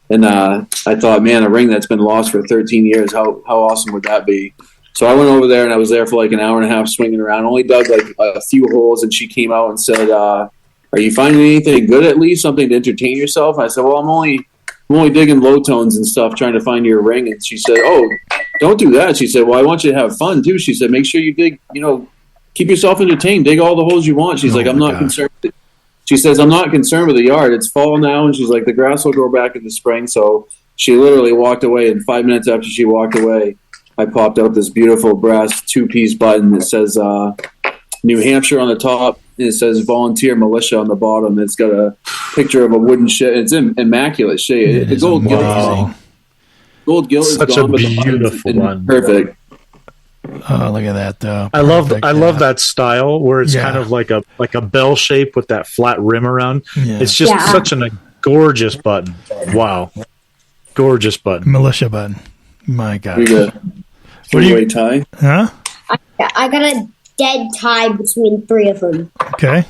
D: and I thought, man, a ring that's been lost for 13 years, how awesome would that be? So I went over there, and I was there for like an hour and a half swinging around. Only dug like a few holes, and she came out and said, "Are you finding anything good? At least something to entertain yourself?" I said, "Well, I'm only digging low tones and stuff, trying to find your ring." And she said, "Oh, don't do that." She said, "Well, I want you to have fun too." She said, "Make sure you dig, keep yourself entertained. Dig all the holes you want." She's like, "I'm not concerned." She says, "I'm not concerned with the yard. It's fall now." And she's like, "The grass will grow back in the spring." So she literally walked away. And 5 minutes after she walked away, I popped out this beautiful brass 2-piece button that says New Hampshire on the top, and it says Volunteer Militia on the bottom. It's got a picture of a wooden shit. It's in immaculate shape. The gold gilt. Gold gilt is
C: such
D: gone,
C: a beautiful one.
D: Perfect.
B: Oh, look at that though.
C: I love that style where it's kind of like a bell shape with that flat rim around. Yeah. It's just such a gorgeous button. Wow. Gorgeous button.
B: Militia button. My God.
D: What do you tie?
B: Huh?
E: I got a dead tie between 3 of them.
B: Okay.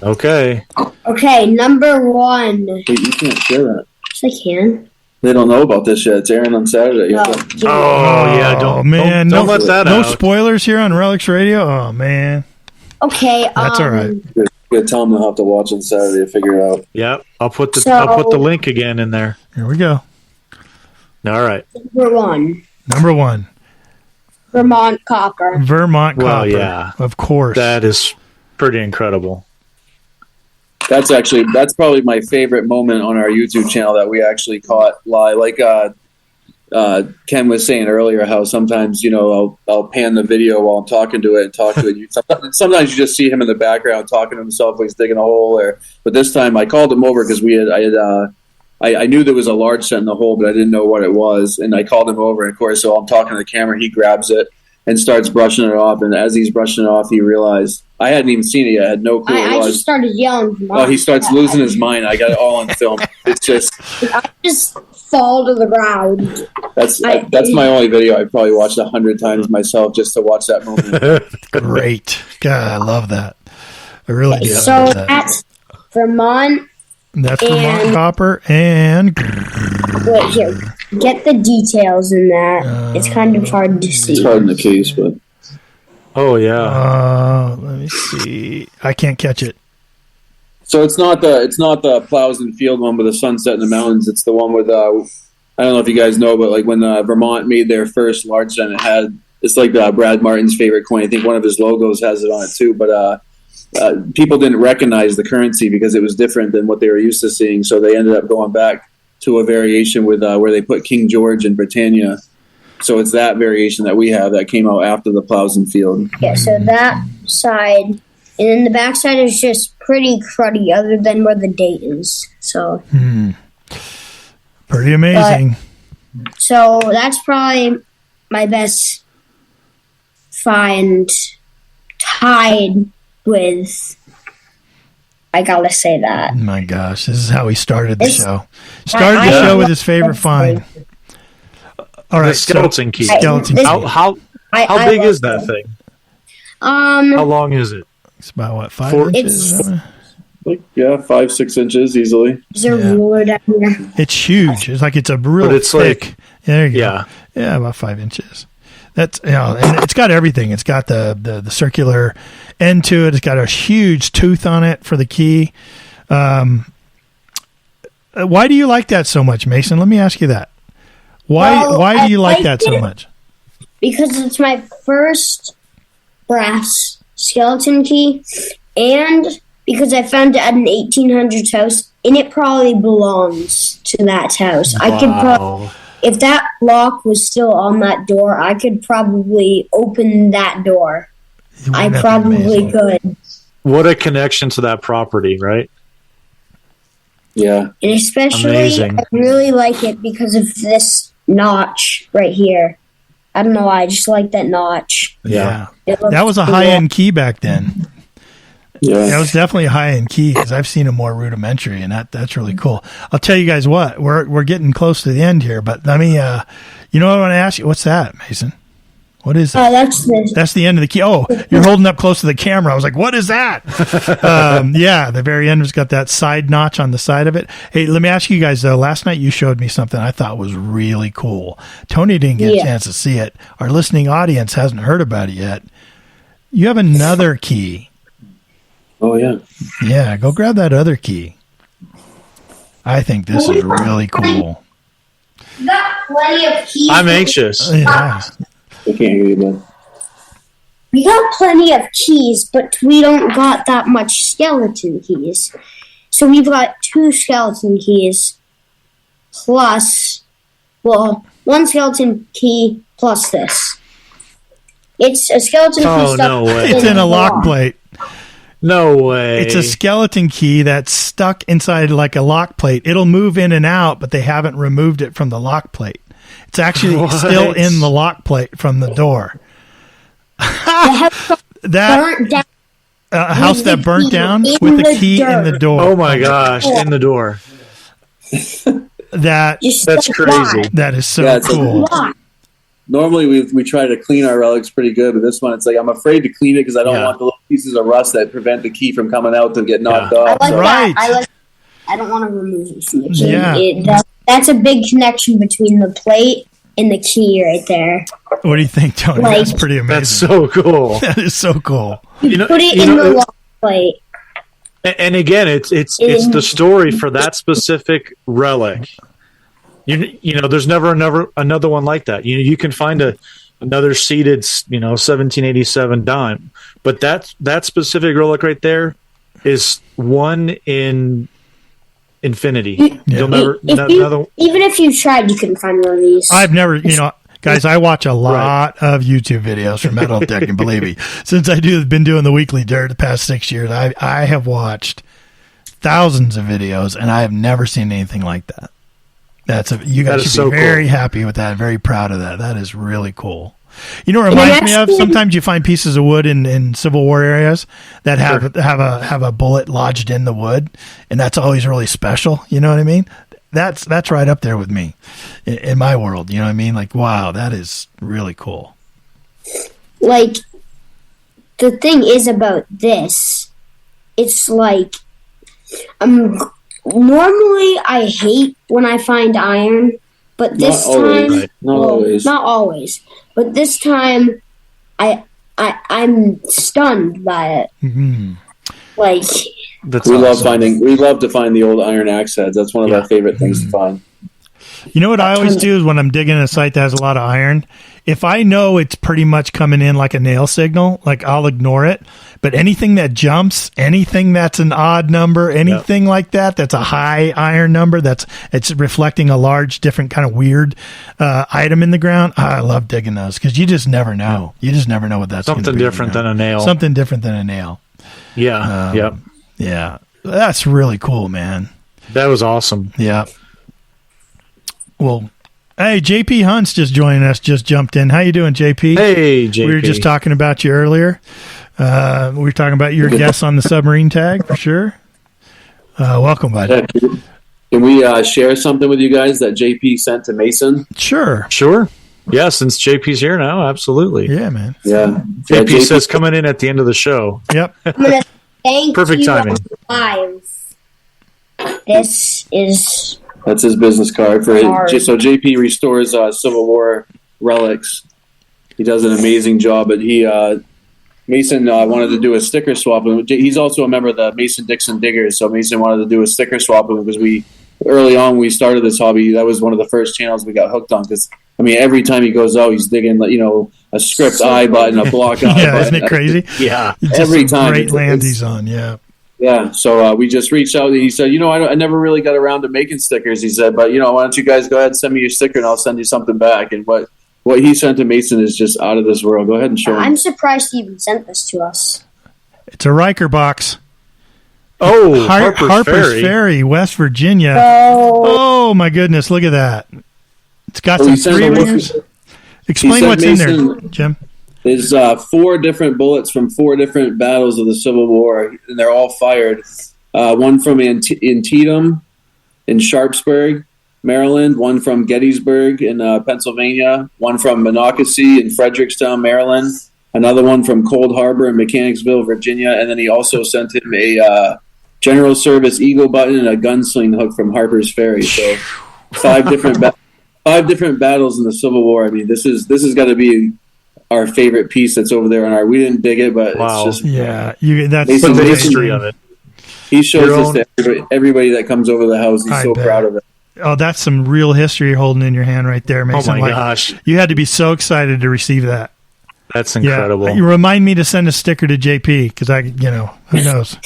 E: Okay, number 1.
D: Wait, you can't share that.
E: Yes, I can.
D: They don't know about this yet. It's airing on Saturday.
E: No.
B: Don't let that out. No spoilers here on Relics Radio. Oh man.
E: Okay.
B: That's all right.
D: Good. Tell them they'll have to watch on Saturday to figure it out.
C: Yep. I'll put the link again in there.
B: Here we go.
C: All right.
E: Number 1. Vermont Copper.
C: Well, yeah.
B: Of course.
C: That is pretty incredible.
D: That's probably my favorite moment on our YouTube channel that we actually caught live. Like Ken was saying earlier, how sometimes I'll pan the video while I'm talking to it and talk to it. Sometimes you just see him in the background talking to himself while he's digging a hole. But this time I called him over because I knew there was a large set in the hole, but I didn't know what it was, and I called him over. And of course, so I'm talking to the camera. He grabs it and starts brushing it off. And as he's brushing it off, he realized I hadn't even seen it yet. I had no clue.
E: I just started yelling.
D: Oh, he starts losing his mind. I got it all on film. It's just
E: I just fall to the ground.
D: That's my only video. I probably watched 100 times myself just to watch that moment.
B: Great, God, I love that. I really do.
E: So that's Vermont.
B: That's Vermont Copper and.
E: Wait here, get the details in that. It's kind of hard to see.
D: It's hard in the case, but.
C: Oh yeah.
B: Let me see. I can't catch it.
D: So it's not the Plows and Field one with the sunset in the mountains. It's the one with I don't know if you guys know, but like when Vermont made their first large set, it's like Brad Martin's favorite coin. I think one of his logos has it on it too. But people didn't recognize the currency because it was different than what they were used to seeing. So they ended up going back to a variation with where they put King George and Britannia. So it's that variation that we have that came out after the Plows and Field.
E: Yeah, so that side, and then the back side is just pretty cruddy other than where the date is. So
B: pretty amazing.
E: So that's probably my best find tied with, I gotta say that.
B: My gosh, this is how he started the show. Started the show with his favorite find. All right,
C: the skeleton key.
B: Skeleton key.
C: How big is that thing? How long is it?
B: It's about what, 5 inches?
D: Like 5-6 inches easily.
E: Is there a ruler down here?
B: It's huge. It's like it's a real thick.
C: Like,
B: there you go. Yeah, about 5 inches. That's and it's got everything. It's got the circular end to it. It's got a huge tooth on it for the key. Why do you like that so much, Mason? Let me ask you that. Why do you like that so much?
E: Because it's my first brass skeleton key, and because I found it at an 1800s house, and it probably belongs to that house. Wow. I could probably, if that lock was still on that door, I could probably open that door. I probably could.
C: What a connection to that property, right?
D: Yeah.
E: And especially, amazing. I really like it because of this notch right here. I don't know why, I just like that notch.
B: Yeah. That was a high-end key back then.
D: Yeah.
B: That was definitely a high-end key because I've seen a more rudimentary, and that's really cool. I'll tell you guys what, we're getting close to the end here, but let me, you know what I want to ask you? What's that, Mason? What is that? That's the end of the key. Oh, you're holding up close to the camera. I was like, what is that? The very end has got that side notch on the side of it. Hey, let me ask you guys, though. Last night you showed me something I thought was really cool. Tony didn't get a chance to see it. Our listening audience hasn't heard about it yet. You have another key.
D: Oh, yeah.
B: Yeah, go grab that other key. I think this is really cool.
E: You got plenty of keys.
C: I'm anxious.
B: Yeah.
D: I can't hear you, man.
E: We got plenty of keys, but we don't got that much skeleton keys. So we've got 2 skeleton keys plus, one skeleton key plus this. It's a skeleton key stuck.
C: No way.
B: It's in a lock plate.
C: No way.
B: It's a skeleton key that's stuck inside like a lock plate. It'll move in and out, but they haven't removed it from the lock plate. It's actually still in the lock plate from the door.
E: Burnt down.
B: A house that burnt down with the key in the door.
C: Oh my gosh, in the door.
B: That's
C: crazy.
B: That is so cool.
D: Normally we try to clean our relics pretty good, but this one it's like I'm afraid to clean it because I don't want the little pieces of rust that prevent the key from coming out to get knocked off.
E: I like that. I don't want to remove it from the key. That's a big connection between the plate and the key right there.
B: What do you think, Tony? That's pretty amazing.
C: That's so cool.
B: That is so cool.
E: You put it in the lock plate.
C: And again, it's the story for that specific relic. You know, there's never another one like that. You can find another seated 1787 dime, but that specific relic right there is one in infinity. You'll never
E: even if you tried, you couldn't find one of these.
B: I've never, guys, I watch a lot of YouTube videos from metal detecting. Believe me, since been doing the weekly dirt the past 6 years, I have watched thousands of videos, and I have never seen anything like that. You guys should be very happy with that. Very proud of that. That is really cool. You know what it reminds me of? Sometimes you find pieces of wood in Civil War areas that have a bullet lodged in the wood, and that's always really special. You know what I mean? That's right up there with me in my world. You know what I mean? Like, wow, that is really cool.
E: Like, the thing is about this, it's like, normally I hate when I find iron, but this time, not always. But this time, I'm stunned by it.
B: Mm-hmm.
E: Like,
D: we love to find the old iron axe heads. That's one of our favorite things to find.
B: You know what I always do is when I'm digging a site that has a lot of iron, if I know it's pretty much coming in like a nail signal, like I'll ignore it. But anything that jumps, anything that's an odd number, anything like that's a high iron number, it's reflecting a large, different kind of weird item in the ground. I love digging those because you just never know. You just never know what that's
C: something different than a nail.
B: Something different than a nail.
C: Yeah.
B: Yeah. That's really cool, man.
C: That was awesome.
B: Yeah. Well, hey, JP Hunt's just joining us, just jumped in. How you doing, JP?
C: Hey, JP.
B: We were just talking about you earlier. We were talking about your guests on the submarine tag, for sure. Welcome, bud.
D: Can we share something with you guys that JP sent to Mason?
B: Sure.
C: Yeah, since JP's here now, absolutely.
B: Yeah, man.
D: Yeah.
C: JP says coming in at the end of the show.
B: Yep.
E: I'm going to thank
C: Perfect
E: you
C: timing.
E: live. This is...
D: That's his business card for it. So JP restores Civil War relics. He does an amazing job, but Mason wanted to do a sticker swap. He's also a member of the Mason-Dixon Diggers, so Mason wanted to do a sticker swap because early on we started this hobby. That was one of the first channels we got hooked on because every time he goes out, he's digging a script I button, a block I button.
B: Isn't it crazy?
C: Yeah,
B: every time. Great land he's on. Yeah.
D: Yeah, so we just reached out. He said, I never really got around to making stickers. He said, but, why don't you guys go ahead and send me your sticker and I'll send you something back. And what he sent to Mason is just out of this world. Go ahead and show him.
E: I'm surprised he even sent this to us.
B: It's a Riker box.
C: Oh,
B: Harper's Ferry, West Virginia. Oh, my goodness. Look at that. It's got some three ringers. Explain what's in there, Jim.
D: There's 4 different bullets from 4 different battles of the Civil War, and they're all fired. One from Antietam in Sharpsburg, Maryland. One from Gettysburg in Pennsylvania. One from Monocacy in Frederickstown, Maryland. Another one from Cold Harbor in Mechanicsville, Virginia. And then he also sent him a General Service Eagle button and a gunsling hook from Harper's Ferry. So 5 different battles in the Civil War. I mean, this has got to be our favorite piece that's over there on our. We didn't dig it, but it's just
B: that's
C: the history of it.
D: He shows this to everybody that comes over the house. He's so proud of it.
B: Oh, that's some real history you're holding in your hand right there, Mason.
C: Oh my gosh,
B: you had to be so excited to receive that.
C: That's incredible.
B: You remind me to send a sticker to JP because who knows.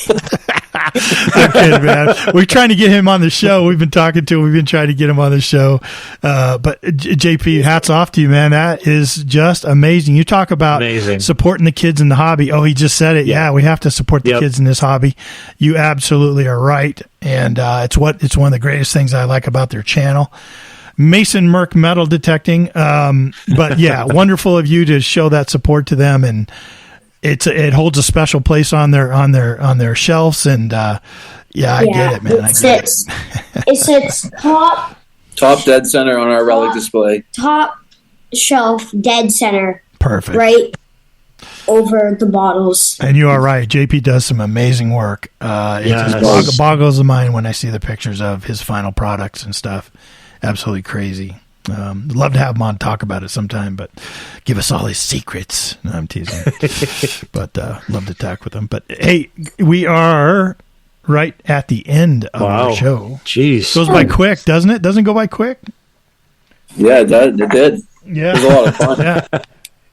B: I'm kidding, man. We're trying to get him on the show. We've been talking to him. We've been trying to get him on the show. But JP, hats off to you, man. That is just amazing. You talk about supporting the kids in the hobby. Oh, he just said it. Yeah, we have to support the kids in this hobby. You absolutely are right. And it's one of the greatest things I like about their channel. Mason Merc Metal Detecting. But yeah, wonderful of you to show that support to them, and it holds a special place on their shelves. And I get it, man. It
E: sits top
D: dead center on our relic display.
E: Top shelf, dead center.
B: Perfect.
E: Right over the bottles.
B: And you are right. JP does some amazing work. It just boggles the mind when I see the pictures of his final products and stuff. Absolutely crazy. Love to have him on, talk about it sometime, but give us all his secrets. No, I'm teasing. But love to talk with him. But hey, we are right at the end of our show.
C: Jeez.
B: Goes by quick, doesn't it? Doesn't it go by quick?
D: Yeah, it did.
B: Yeah.
D: It was a lot of fun.
B: Yeah.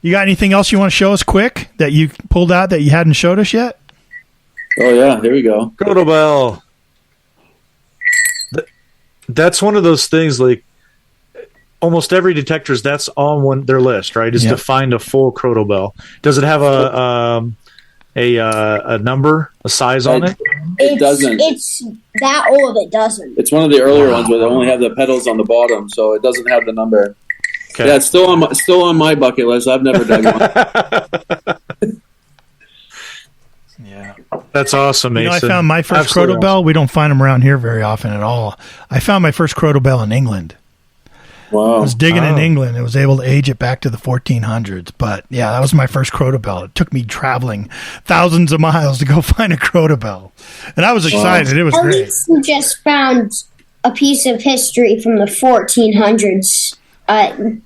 B: You got anything else you want to show us quick that you pulled out that you hadn't showed us yet?
D: Oh, yeah. Here we go.
C: Crotobell. That's one of those things, like almost every detector's, that's on their list, right? Is to find a full Crotobell. Does it have a number, a size on it?
D: It doesn't.
E: It's that old. It doesn't.
D: It's one of the earlier ones where they only have the pedals on the bottom, so it doesn't have the number. Okay. Yeah, it's still on my bucket list. I've never done one.
B: Yeah,
C: that's awesome, Mason.
B: I found my first Crotobell. We don't find them around here very often at all. I found my first Crotobell in England.
D: Wow.
B: I was digging in England. I was able to age it back to the 1400s. But yeah, that was my first Crotobell. It took me traveling thousands of miles to go find a Crotobell, and I was excited. It was great.
E: At least you just found a piece of history from the 1400s.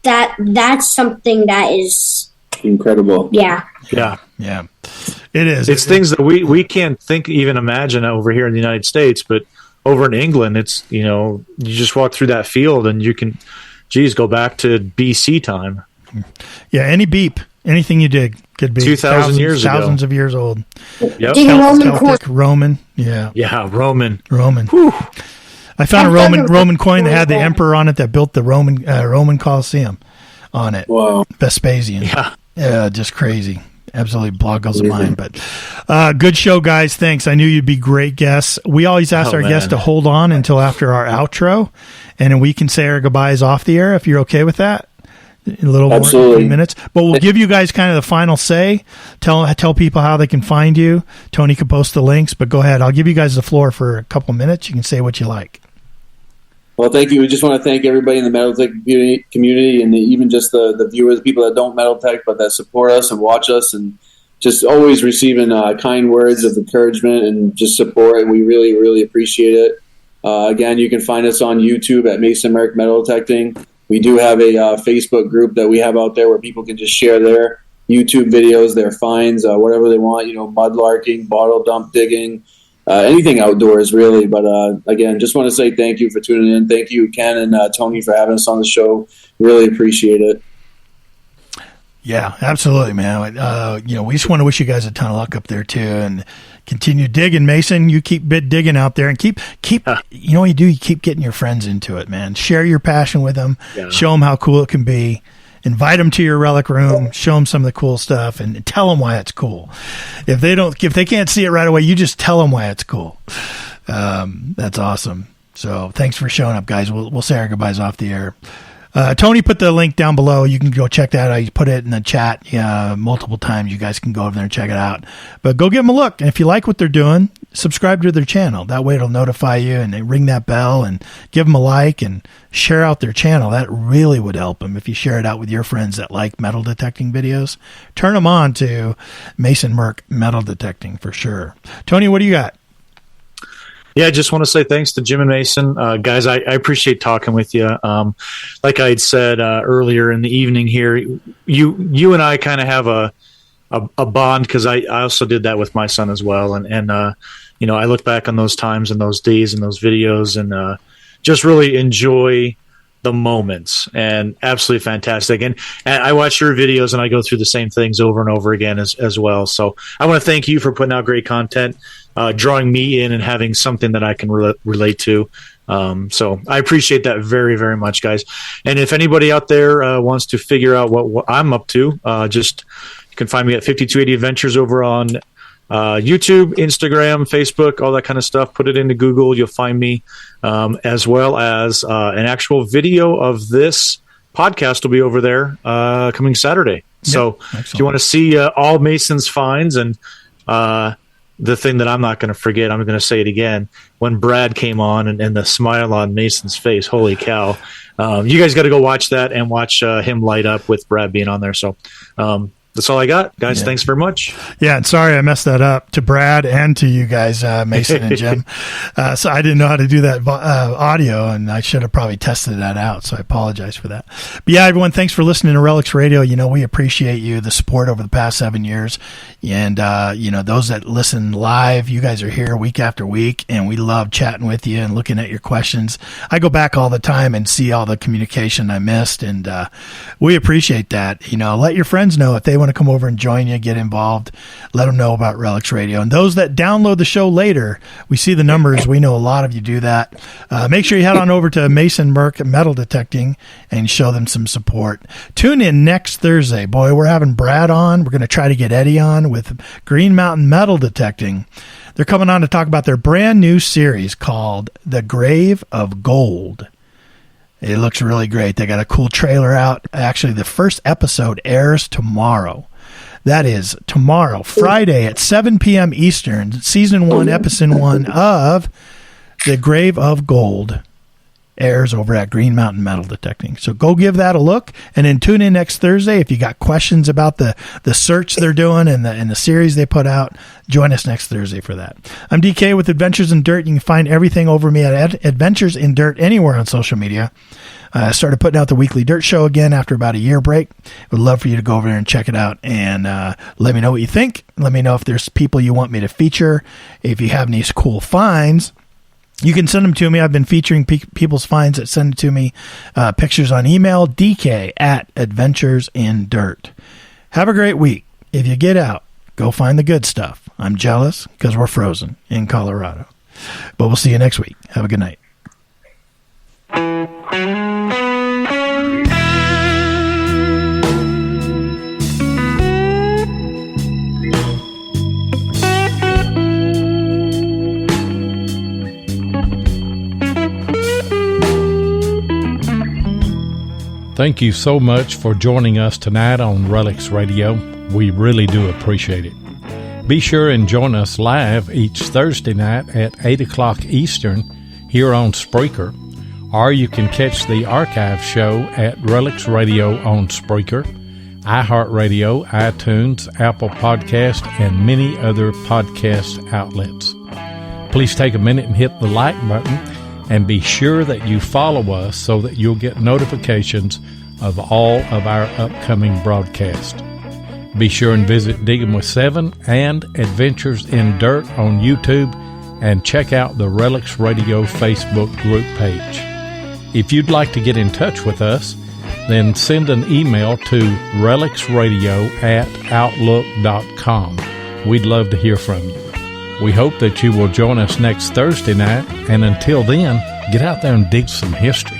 E: That's something that is
D: incredible.
E: Yeah.
B: It is.
C: It's things that we can't even imagine over here in the United States, but over in England, it's, you just walk through that field and you can, go back to BC time.
B: Yeah, any beep, anything you dig could be
C: 2,000 years ago.
B: Thousands of years old.
C: Yep.
B: Roman. Yeah.
C: Yeah, Roman.
B: Whew. I found a Roman coin that had the emperor on it that built the Roman Colosseum on it.
D: Wow.
B: Vespasian. Yeah, just crazy. Absolutely boggles the mind. But good show, guys. Thanks. I knew you'd be great guests. We always ask our guests to hold on until after our outro, and then we can say our goodbyes off the air if you're okay with that. A little more than a few minutes. But we'll give you guys kind of the final say. Tell people how they can find you. Tony can post the links, but go ahead. I'll give you guys the floor for a couple minutes. You can say what you like.
D: Well, thank you. We just want to thank everybody in the metal tech community and even just the viewers, people that don't metal tech but that support us and watch us, and just always receiving kind words of encouragement and just support, and we really, really appreciate it. Again, you can find us on YouTube at Mason Merc Metal Detecting. We do have a Facebook group that we have out there where people can just share their YouTube videos, their finds, whatever they want, mudlarking, bottle dump digging, anything outdoors, really. But again, just want to say thank you for tuning in. Thank you, Ken and Tony, for having us on the show. Really appreciate it.
B: Yeah, absolutely, man. We just want to wish you guys a ton of luck up there too, and continue digging, Mason. You keep digging out there, and keep. You know what you do? You keep getting your friends into it, man. Share your passion with them. Yeah. Show them how cool it can be. Invite them to your relic room. Show them some of the cool stuff, and tell them why it's cool. If they can't see it right away, you just tell them why it's cool. That's awesome. So thanks for showing up, guys. We'll say our goodbyes off the air. Tony put the link down below. You can go check that out. He put it in the chat multiple times. You guys can go over there and check it out. But go give them a look. And if you like what they're doing, subscribe to their channel. That way it'll notify you, and they ring that bell, and give them a like and share out their channel. That really would help them if you share it out with your friends that like metal detecting videos. Turn them on to Mason Merc Metal Detecting for sure. Tony, what do you got?
C: Yeah, I just want to say thanks to Jim and Mason. Guys, I appreciate talking with you. Like I had said earlier in the evening here, you and I kind of have a bond, because I also did that with my son as well. And I look back on those times and those days and those videos, and just really enjoy the moments, and absolutely fantastic. And I watch your videos and I go through the same things over and over again as well. So I want to thank you for putting out great content, drawing me in and having something that I can relate to. So I appreciate that very, very much, guys. And if anybody out there wants to figure out what I'm up to, you can find me at 5280 Adventures over on YouTube, Instagram, Facebook, all that kind of stuff. Put it into Google. You'll find me, as well as an actual video of this podcast will be over there coming Saturday. So if you want to see all Mason's finds, and the thing that I'm not going to forget, I'm going to say it again, when Brad came on and the smile on Mason's face, holy cow. You guys got to go watch that and watch him light up with Brad being on there. So that's all I got, guys. Thanks very much.
B: Yeah, and sorry I messed that up to Brad and to you guys, Mason and Jim. So I didn't know how to do that audio, and I should have probably tested that out, so I apologize for that. But yeah, everyone, thanks for listening to Relics Radio. We appreciate you, the support over the past 7 years. And, those that listen live, you guys are here week after week, and we love chatting with you and looking at your questions. I go back all the time and see all the communication I missed, and we appreciate that. Let your friends know if they want to come over and join you, get involved, let them know about Relics Radio. And those that download the show later, we see the numbers. We know a lot of you do that. Make sure you head on over to Mason Merc Metal Detecting and show them some support. Tune in next Thursday. Boy, we're having Brad on. We're going to try to get Eddie on with Green Mountain Metal Detecting. They're coming on to talk about their brand new series called The Grave of Gold. It looks really great. They got a cool trailer out. Actually, the first episode airs tomorrow. That is tomorrow, Friday at 7 p.m. Eastern, Season 1, Episode 1 of The Grave of Gold airs over at Green Mountain Metal Detecting. So go give that a look, and then tune in next Thursday. If you got questions about the search they're doing and the series they put out, join us next Thursday for that. I'm DK with Adventures in Dirt. You can find everything over me at Adventures in Dirt anywhere on social media. I started putting out the weekly Dirt Show again after about a year break. Would love for you to go over there and check it out, and let me know what you think. Let me know if there's people you want me to feature. If you have any cool finds, you can send them to me. I've been featuring people's finds that send it to me. Pictures on email, dk@adventuresindirt. Have a great week. If you get out, go find the good stuff. I'm jealous because we're frozen in Colorado. But we'll see you next week. Have a good night.
A: Thank you so much for joining us tonight on Relics Radio. We really do appreciate it. Be sure and join us live each Thursday night at 8 o'clock Eastern here on Spreaker, or you can catch the archive show at Relics Radio on Spreaker, iHeartRadio, iTunes, Apple Podcast, and many other podcast outlets. Please take a minute and hit the like button, and be sure that you follow us so that you'll get notifications of all of our upcoming broadcasts. Be sure and visit Digging with Seven and Adventures in Dirt on YouTube, and check out the Relics Radio Facebook group page. If you'd like to get in touch with us, then send an email to relicsradio@outlook.com. We'd love to hear from you. We hope that you will join us next Thursday night, and until then, get out there and dig some history.